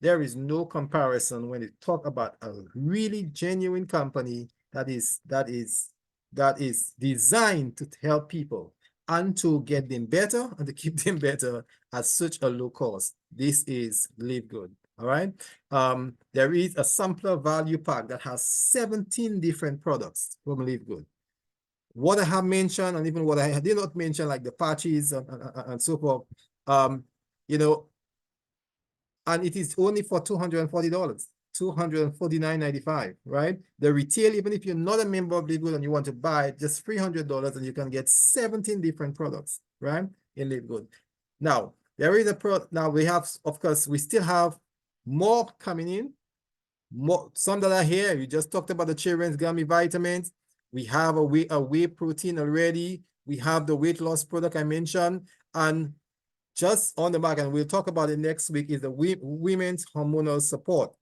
There is no comparison when you talk about a really genuine company that is designed to help people and to get them better and to keep them better at such a low cost. This is LiveGood. All right. There is a sampler value pack that has 17 different products from LiveGood. What I have mentioned, and even what I did not mention, like the patches and so forth, you know, and it is only for $240, $249.95, right? The retail, even if you're not a member of LiveGood and you want to buy it, just $300 and you can get 17 different products, right? In LiveGood. Now, there is now we have, of course, we still have more coming in, more, some that are here. We just talked about the children's gummy vitamins. We have a whey protein already. We have the weight loss product I mentioned, and just on the market, and we'll talk about it next week, is the women's hormonal support.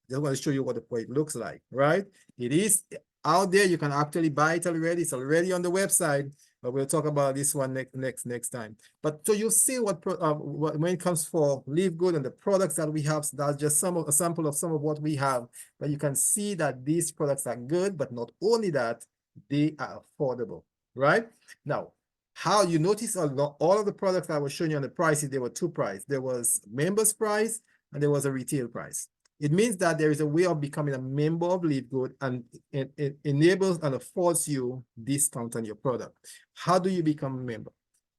Just want to show you what it looks like, right? It is out there. You can actually buy it already. It's already on the website, but we'll talk about this one next time. But so you'll see what when it comes for LiveGood and the products that we have, so that's just a sample of some of what we have. But you can see that these products are good, but not only that, they are affordable, right? Now, how you notice all of the products I was showing you on the prices, there were 2 prices. There was members price and there was a retail price. It means that there is a way of becoming a member of LiveGood, and it enables and affords you discount on your product. How do you become a member?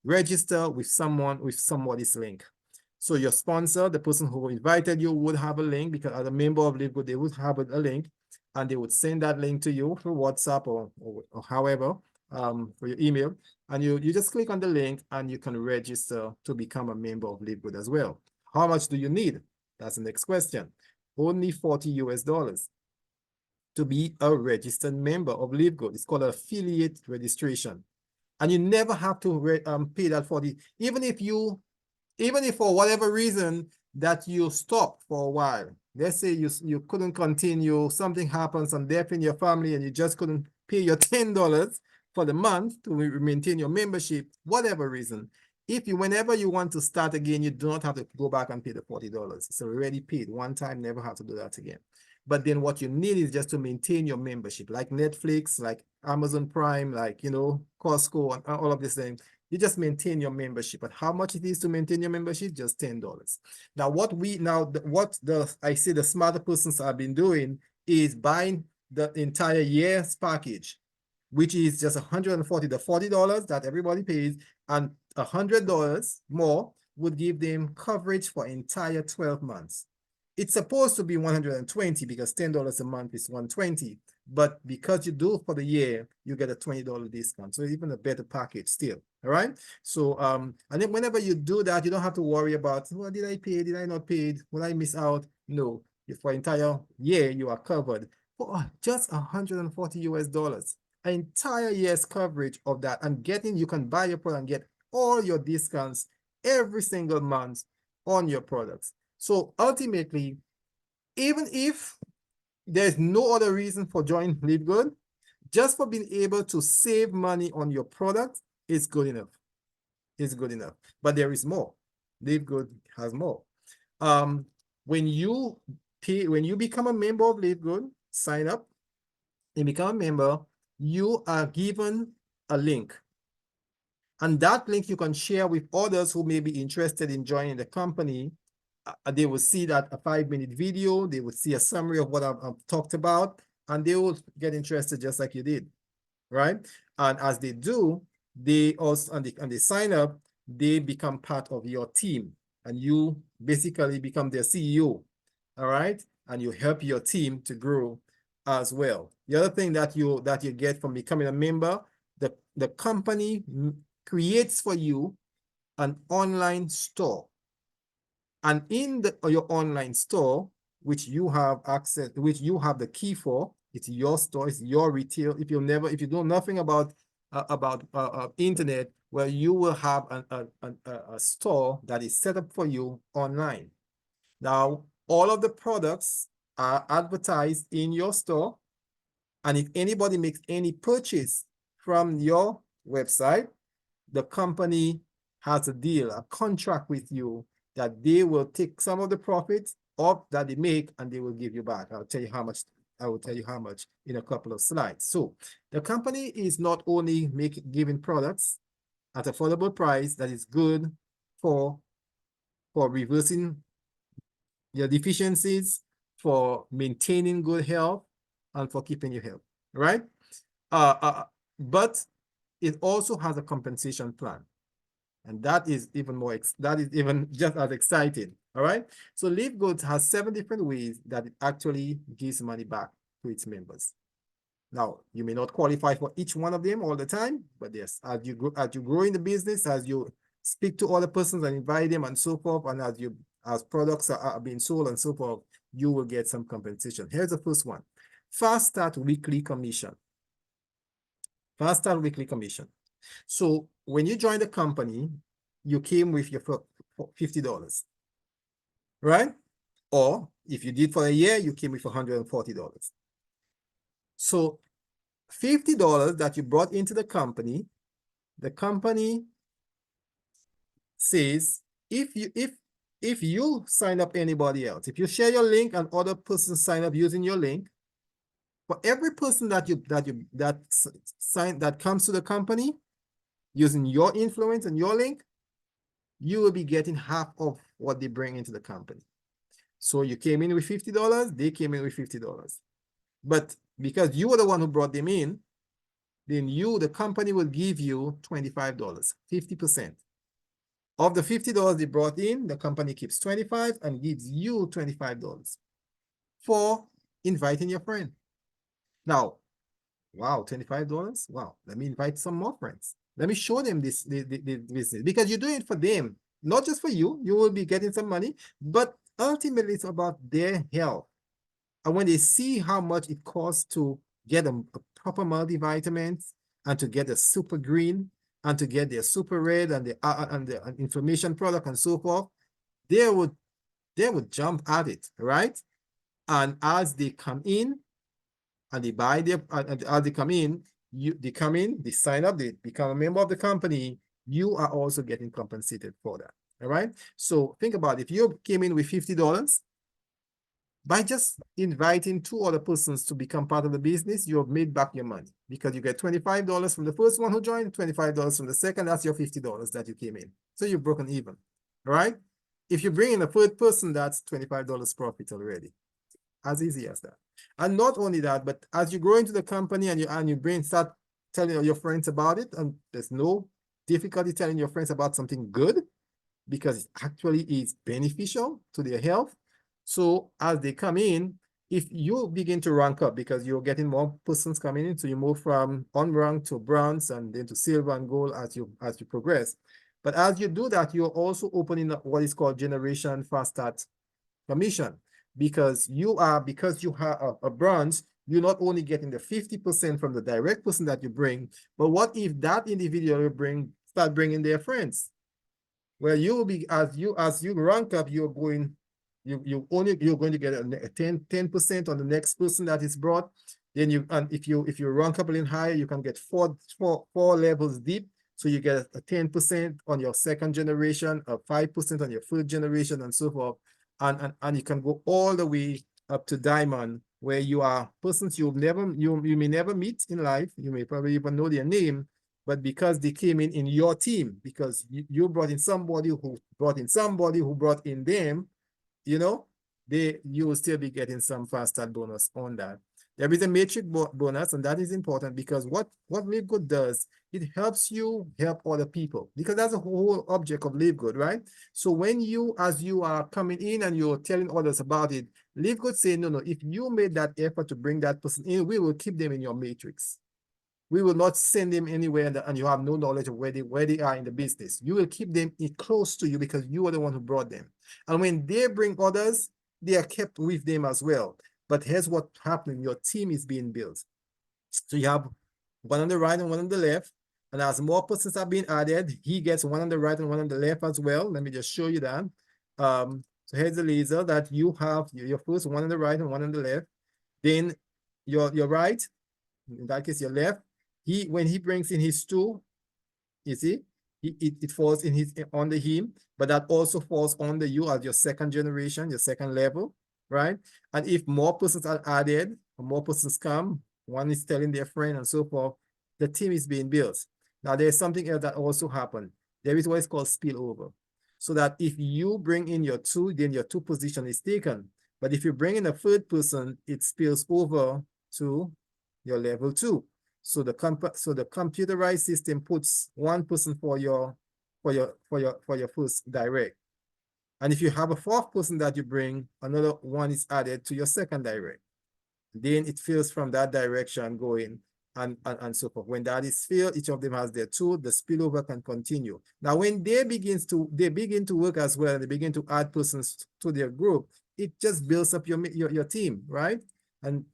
Register with somebody's link. So your sponsor, the person who invited you, would have a link, because as a member of LiveGood, they would have a link, and they would send that link to you through WhatsApp or however, for your email. And you just click on the link and you can register to become a member of LiveGood as well. How much do you need? That's the next question. Only $40 US to be a registered member of LiveGood. It's called affiliate registration. And you never have to pay that even if for whatever reason that you stop for a while. Let's say you couldn't continue, something happens, some death in your family, and you just couldn't pay your $10 for the month to maintain your membership, whatever reason. Whenever you want to start again, you do not have to go back and pay the $40. It's already paid one time, never have to do that again. But then what you need is just to maintain your membership, like Netflix, like Amazon Prime, like, Costco, and all of these things. You just maintain your membership. But how much it is to maintain your membership? Just $10. Now, I see the smarter persons have been doing is buying the entire year's package, which is just $140, the $40 that everybody pays, and $100 more would give them coverage for entire 12 months. it's supposed to be 120 because $10 a month is 120. But because you do it for the year, you get a $20 discount. So even a better package still. All right. So and then whenever you do that, you don't have to worry about, well, did I pay? Did I not pay? Will I miss out? No. For entire year, you are covered for just 140 US dollars. An entire year's coverage of that, and you can buy your product and get all your discounts every single month on your products. So ultimately, even if there's no other reason for joining LiveGood, just for being able to save money on your product is good enough. It's good enough. But there is more. LiveGood has more. When you become a member of LiveGood, sign up and become a member, you are given a link. And that link you can share with others who may be interested in joining the company. They will see that a 5-minute video, they will see a summary of what I've talked about, and they will get interested just like you did, right? And as they do, they also, and they sign up, they become part of your team, and you basically become their CEO, all right? And you help your team to grow as well. The other thing that you get from becoming a member, the company creates for you an online store. And in your online store, which you have access, which you have the key for, it's your store, it's your retail. If you know nothing about internet, well, you will have a store that is set up for you online. Now, all of the products are advertised in your store. And if anybody makes any purchase from your website, the company has a deal, a contract with you that they will take some of the profits of that they make and they will give you back. I'll tell you how much. I will tell you how much in a couple of slides. So the company is not only giving products at affordable price that is good for reversing your deficiencies, for maintaining good health, and for keeping your health, right? But it also has a compensation plan. And that is even just as exciting. All right. So LiveGood has 7 different ways that it actually gives money back to its members. Now, you may not qualify for each one of them all the time, but yes, as you grow in the business, as you speak to other persons and invite them and so forth, and as products are being sold and so forth, you will get some compensation. Here's the first one. Fast Start Weekly Commission. Fast Start Weekly Commission. So when you join the company, you came with your $50, right? Or if you did for a year, you came with $140. So $50 that you brought into the company says if you sign up anybody else, if you share your link and other persons sign up using your link, for every person that comes to the company using your influence and your link, you will be getting half of what they bring into the company. So you came in with $50, they came in with $50. But because you were the one who brought them in, then the company will give you $25, 50%. Of the $50 they brought in, the company keeps $25 and gives you $25 for inviting your friend. Now, wow, $25? Wow, let me invite some more friends. Let me show them this business, because you're doing it for them, not just for you. You will be getting some money, but ultimately it's about their health. And when they see how much it costs to get a proper multivitamins and to get a super green and to get their super red and the inflammation product and so forth, they would jump at it, right? And as they come in and they buy as they come in, they sign up, they become a member of the company, you are also getting compensated for that. All right. So think about it. If you came in with $50, by just inviting 2 other persons to become part of the business, you have made back your money, because you get $25 from the first one who joined, $25 from the second. That's your $50 that you came in. So you've broken even. All right. If you bring in a third person, that's $25 profit already. As easy as that. And not only that, but as you grow into the company and you start telling your friends about it, and there's no difficulty telling your friends about something good, because it actually is beneficial to their health. So as they come in, if you begin to rank up because you're getting more persons coming in, so you move from unranked to bronze and then to silver and gold as you progress. But as you do that, you're also opening up what is called generation fast start commission, because you have a bronze, you're not only getting the 50% from the direct person that you bring, but what if that individual you start bringing their friends? Well, you will be, as you rank up, you're going to get a 10% on the next person that is brought. Then if you rank up a little higher, you can get four levels deep. So you get a 10% on your second generation, a 5% on your third generation, and so forth. And you can go all the way up to diamond, where you are persons you may never meet in life. You may probably even know their name, but because they came in your team, because you brought in somebody who brought in them, you know, you will still be getting some fast start bonus on that. There is a matrix bonus, and that is important because what LiveGood does, it helps you help other people, because that's the whole object of LiveGood, right? So when as you are coming in and you're telling others about it, LiveGood say, no, if you made that effort to bring that person in, we will keep them in your matrix. We will not send them anywhere and you have no knowledge of where they are in the business. You will keep them close to you because you are the one who brought them. And when they bring others, they are kept with them as well. But here's what happening. Your team is being built. So you have one on the right and one on the left. And as more persons are being added, he gets one on the right and one on the left as well. Let me just show you that. So here's the laser that you have your first one on the right and one on the left. Then your right, in that case, your left, when he brings in his two, you see, it falls on him, but that also falls on you as your second generation, your second level, right? And if more persons are added, or more persons come, one is telling their friend and so forth, the team is being built. Now there's something else that also happened. There is what is called spillover. So that if you bring in your two, then your two position is taken. But if you bring in a third person, it spills over to your level 2. So the computerized system puts one person for your first direct. And if you have a fourth person that you bring, another one is added to your second direct. Then it fills from that direction going and so forth. When that is filled, each of them has their tool, the spillover can continue. Now, when they begin to work as well, and they begin to add persons to their group, it just builds up your team, right? And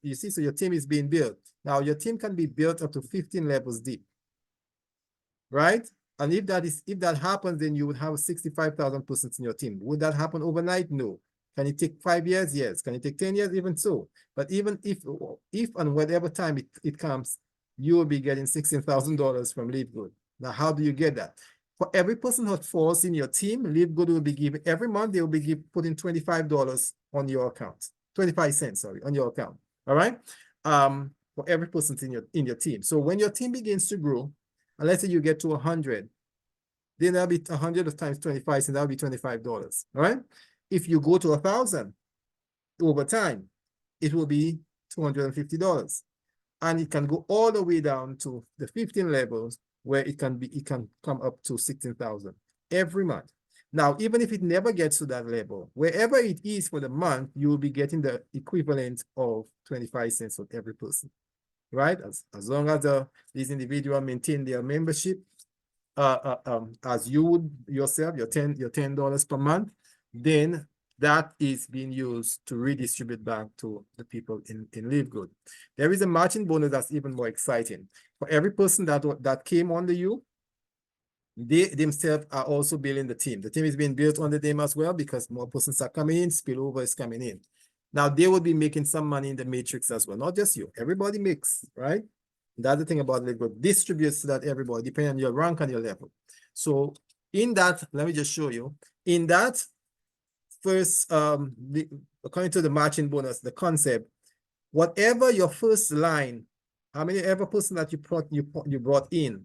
you see, so your team is being built. Now, your team can be built up to 15 levels deep, right? And if that happens, then you would have 65,000 persons in your team. Would that happen overnight? No. Can it take 5 years? Yes. Can it take 10 years? Even so. But even if and whatever time it comes, you will be getting $16,000 from LiveGood. Now, how do you get that? For every person who falls in your team, LiveGood will be giving, every month they will be putting $25 on your account. 25 cents, sorry, on your account. All right? For every person in your team. So when your team begins to grow, and let's say you get to 100, then that'll be 100 times 25 cents, that'll be $25. All right? If you go to 1,000 over time, it will be $250. And it can go all the way down to the 15 levels where it can come up to 16,000 every month. Now, even if it never gets to that level, wherever it is for the month, you will be getting the equivalent of 25 cents for every person, right? As long as these individuals maintain their membership, as you would yourself, your $10 per month, then that is being used to redistribute back to the people in LiveGood. There is a matching bonus that's even more exciting. For every person that came under you, they themselves are also building the team. The team is being built under them as well because more persons are coming in, spillover is coming in. Now they will be making some money in the matrix as well, not just you. Everybody makes, right? That's the thing about LiveGood. Distributes to that everybody, depending on your rank and your level. So in that, let me just show you. In that first, according to the matching bonus, the concept, whatever your first line, how many ever person that you brought in,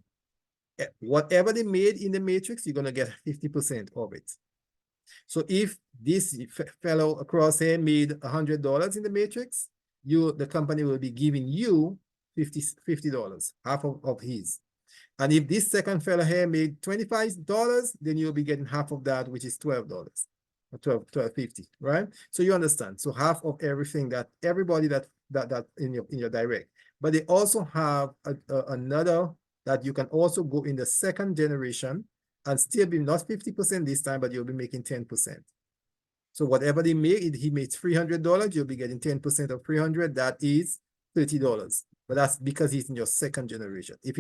whatever they made in the matrix, you're going to get 50% of it. So if this fellow across here made $100 in the matrix, the company will be giving you $50, half of his. And if this second fellow here made $25, then you'll be getting half of that, which is $12. 12.50, right? So you understand. So half of everything that everybody that in your direct. But they also have another that you can also go in the second generation and still be not 50% this time, but you'll be making 10%. So whatever they make, he makes $300, you'll be getting 10% of 300. That is $30. But that's because he's in your second generation. If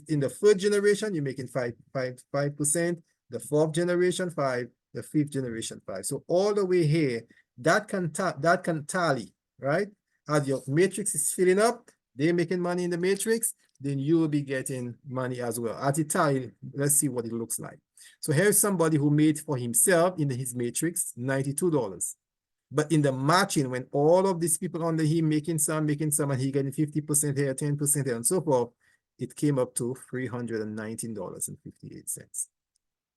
in the third generation, you're making 5%, the fourth generation 5%, the fifth generation 5%. So all the way here, that can tally, right? As your matrix is filling up, they're making money in the matrix, then you will be getting money as well. At the tally, let's see what it looks like. So here's somebody who made for himself in his matrix $92. But in the matching, when all of these people under him making some, and he getting 50% here, 10% here, and so forth, it came up to $319.58.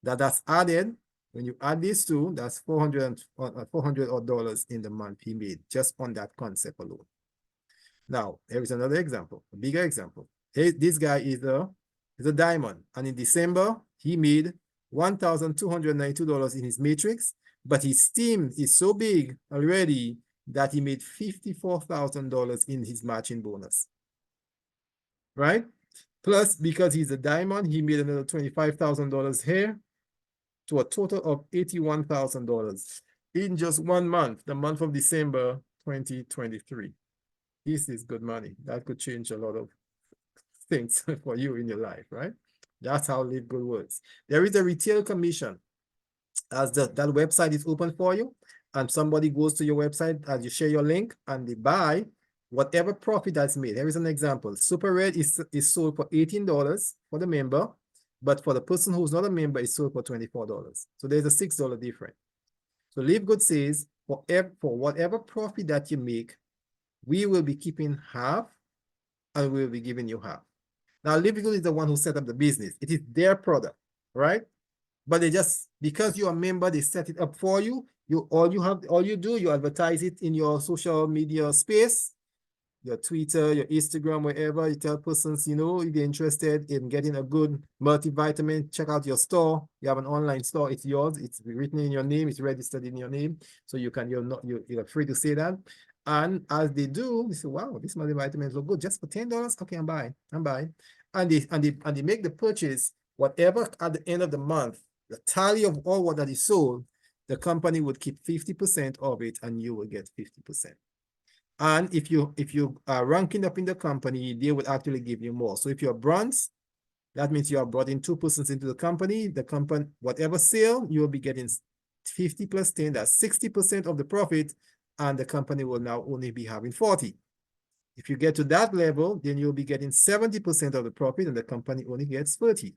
That's added. When you add these two, that's $400 odd in the month he made just on that concept alone. Now, here is another example, a bigger example. Hey, this guy is a diamond, and in December, he made $1,292 in his matrix, but his team is so big already that he made $54,000 in his matching bonus, right? Plus, because he's a diamond, he made another $25,000 here to a total of $81,000 in just 1 month, the month of December 2023. This is good money. That could change a lot of things for you in your life, right? That's how LiveGood works. There is a retail commission as that website is open for you, and somebody goes to your website as you share your link and they buy whatever profit that's made. Here is an example. Super Red is sold for $18 for the member, but for the person who's not a member, it's sold for $24. So there's a $6 difference. So LiveGood says for whatever profit that you make, we will be keeping half and we'll be giving you half. Now, LiveGood is the one who set up the business. It is their product, right? But they just, because you're a member, they set it up for you. All you do, you advertise it in your social media space, your Twitter, your Instagram, wherever. You tell persons, if they're interested in getting a good multivitamin, check out your store. You have an online store, it's yours. It's written in your name, it's registered in your name. So you're free to say that. And as they do, they say, wow, this multivitamins look good. Just for $10? Okay, I'm buying. And they make the purchase, whatever at the end of the month, the tally of all what that is sold, the company would keep 50% of it and you will get 50%. And if you are ranking up in the company, they would actually give you more. So if you're bronze, that means you have brought in 2 persons into the company. The company, whatever sale, you will be getting 50 plus 10, that's 60% of the profit, and the company will now only be having 40. If you get to that level, then you'll be getting 70% of the profit, and the company only gets 30.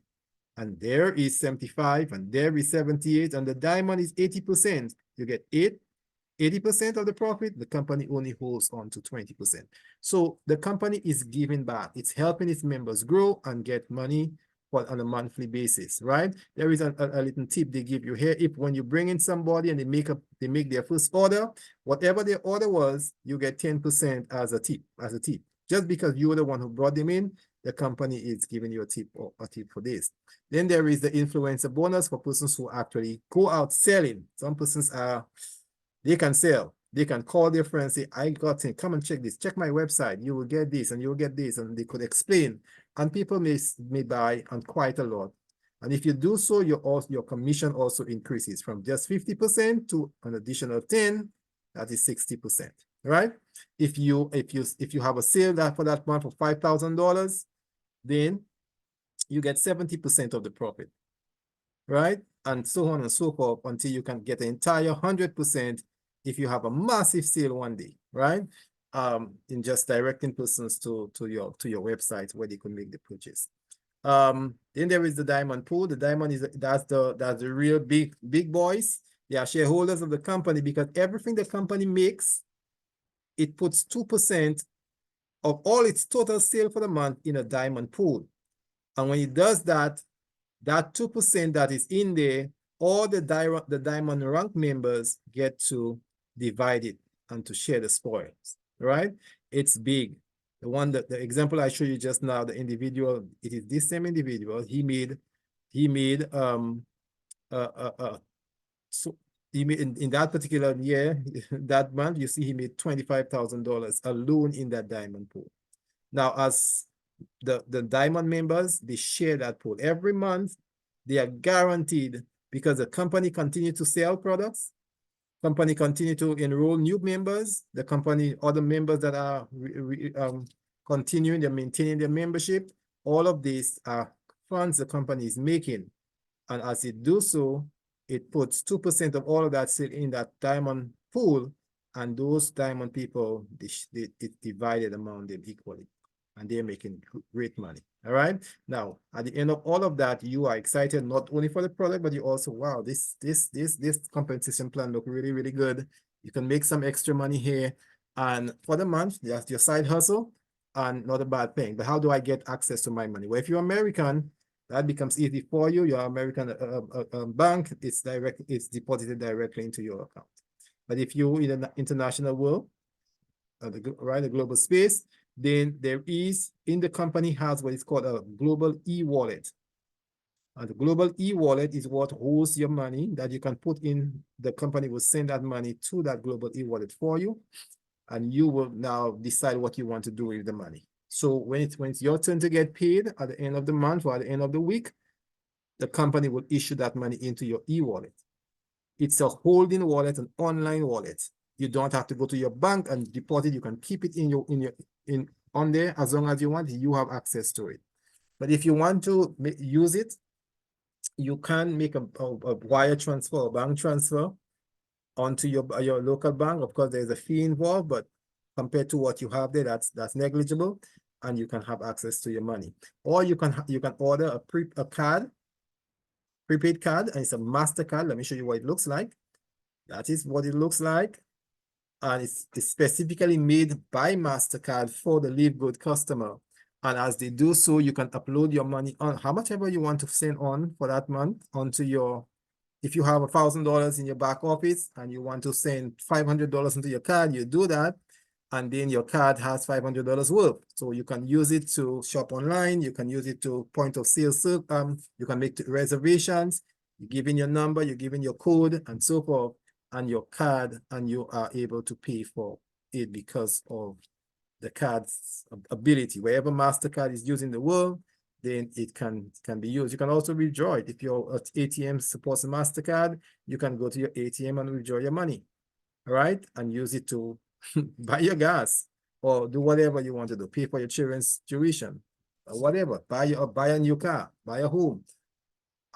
And there is 75, and there is 78, and the diamond is 80%. You get 80% of the profit, the company only holds on to 20%. So the company is giving back. It's helping its members grow and get money on a monthly basis, right? There is a little tip they give you here. If when you bring in somebody and they make their first order, whatever their order was, you get 10% as a tip. Just because you were the one who brought them in, the company is giving you a tip for this. Then there is the influencer bonus for persons who actually go out selling. Some persons they can sell. They can call their friends, say, I got it, come and check this. Check my website. You will get this and you will get this. And they could explain. And people may buy and quite a lot. And if you do so, your commission also increases from just 50% to an additional 10, that is 60%. Right? If you have a sale for that month for $5,000, then you get 70% of the profit. Right? And so on and so forth until you can get the entire 100% if you have a massive sale one day, right? In just directing persons to your website where they can make the purchase. Then there is the diamond pool. The diamond that's the real big boys. They are shareholders of the company because everything the company makes, it puts 2% of all its total sale for the month in a diamond pool. And when it does that 2% that is in there, all the diamond rank members get to divide it and to share the spoils, right? It's big. The example I showed you just now, the individual, it is this same individual. He made so he made in that particular year, that month, you see he made $25,000 alone in that diamond pool. Now, as the diamond members, they share that pool. Every month, they are guaranteed, because the company continue to sell products, company continue to enroll new members, the company, other members that are continuing, they're maintaining their membership. All of these are funds the company is making. And as it do so, it puts 2% of all of that still in that diamond pool, and those diamond people, it's divided among them equally, and they're making great money. All right. Now, at the end of all of that, you are excited not only for the product, but you also, wow, this compensation plan look really, really good. You can make some extra money here, and for the month, that's your side hustle, and not a bad thing. But how do I get access to my money? Well, if you're American, that becomes easy for you. Your American bank, it's deposited directly into your account. But if you're in the international world, the global space, then there is, in the company has what is called a global e-wallet. And the global e-wallet is what holds your money that you can put in. The company will send that money to that global e-wallet for you, and you will now decide what you want to do with the money. So when it's your turn to get paid at the end of the month or at the end of the week, the company will issue that money into your e-wallet. It's a holding wallet, an online wallet. You don't have to go to your bank and deposit. You can keep it on there as long as you want. You have access to it. But if you want to use it, you can make a wire transfer, a bank transfer onto your local bank. Of course, there's a fee involved, but compared to what you have there, that's negligible, and you can have access to your money. Or you can order a prepaid card, and it's a MasterCard. Let me show you what it looks like. That is what it looks like, and it's specifically made by MasterCard for the LiveGood customer. And as they do so, you can upload your money on how much ever you want to send on for that month onto your. If you have $1,000 in your back office and you want to send $500 into your card, you do that, and then your card has $500 worth. So you can use it to shop online. You can use it to point of sale. You can make reservations. You give in your number, you give in your code, and so forth, and your card, and you are able to pay for it because of the card's ability. Wherever MasterCard is used in the world, then it can be used. You can also withdraw it. If your ATM supports a MasterCard, you can go to your ATM and withdraw your money, all right? And use it to buy your gas or do whatever you want to do, pay for your children's tuition or whatever, buy a new car, buy a home.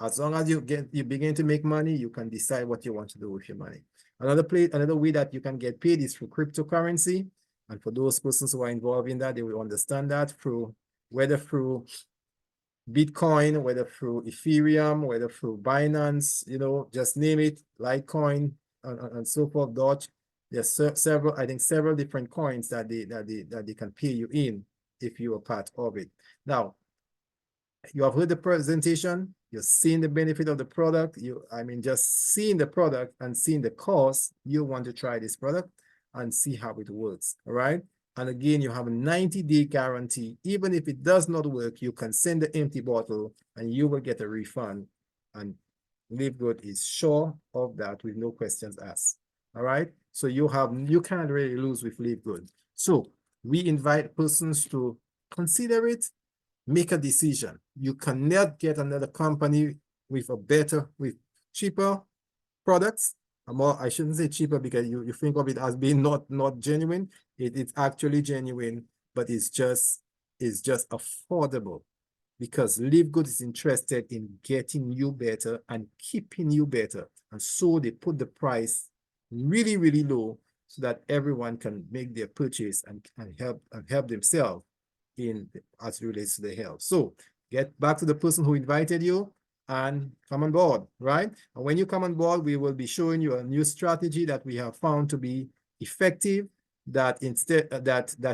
As long as you begin to make money, you can decide what you want to do with your money. Another way that you can get paid is through cryptocurrency. And for those persons who are involved in that, they will understand that whether through Bitcoin, whether through Ethereum, whether through Binance, just name it, Litecoin, and so forth, Doge. There's several different coins that they can pay you in if you are part of it. Now, you have heard the presentation, you've seen the benefit of the product. Just seeing the product and seeing the cost, you want to try this product and see how it works, all right? And again, you have a 90-day guarantee. Even if it does not work, you can send the empty bottle and you will get a refund. And LiveGood is sure of that with no questions asked, all right? So you can't really lose with LiveGood. So we invite persons to consider it, make a decision. You cannot get another company with cheaper products. I shouldn't say cheaper because you think of it as being not genuine. It's actually genuine, but it's just affordable because LiveGood is interested in getting you better and keeping you better. And so they put the price really, really low so that everyone can make their purchase and help themselves as it relates to their health. So get back to the person who invited you and come on board, right? And when you come on board, we will be showing you a new strategy that we have found to be effective, that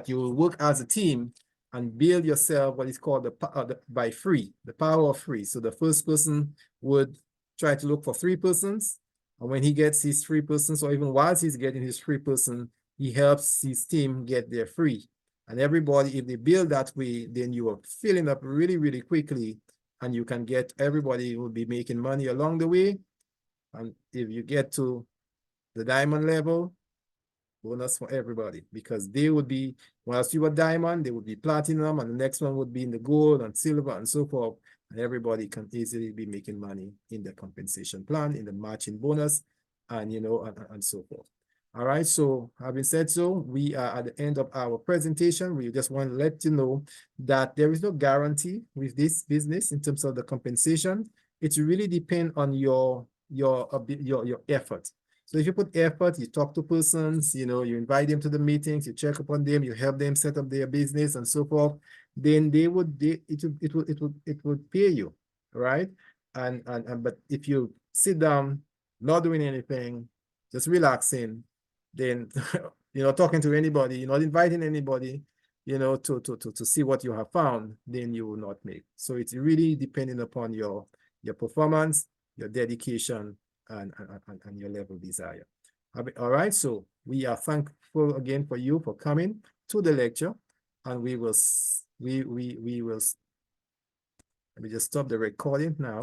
you will work as a team and build yourself what is called the power of free. So the first person would try to look for 3 persons, and when he gets his 3 persons, or even whilst he's getting his 3 person, he helps his team get their free. And everybody, if they build that way, then you are filling up really, really quickly, and you can get everybody will be making money along the way. And if you get to the diamond level, bonus for everybody, because they would be, whilst you were diamond, they would be platinum, and the next one would be in the gold and silver and so forth. And everybody can easily be making money in the compensation plan, in the matching bonus, and and so forth. All right, so having said so, we are at the end of our presentation. We just want to let you know that there is no guarantee with this business in terms of the compensation. It really depends on your effort. So if you put effort, you talk to persons, you invite them to the meetings, you check upon them, you help them set up their business and so forth, then it would pay you, right? But if you sit down, not doing anything, just relaxing, then talking to anybody, you're not inviting anybody, to see what you have found, then you will not make. So it's really depending upon your performance, your dedication, and your level desire. All right, so we are thankful again for you for coming to the lecture, and we will let me just stop the recording now.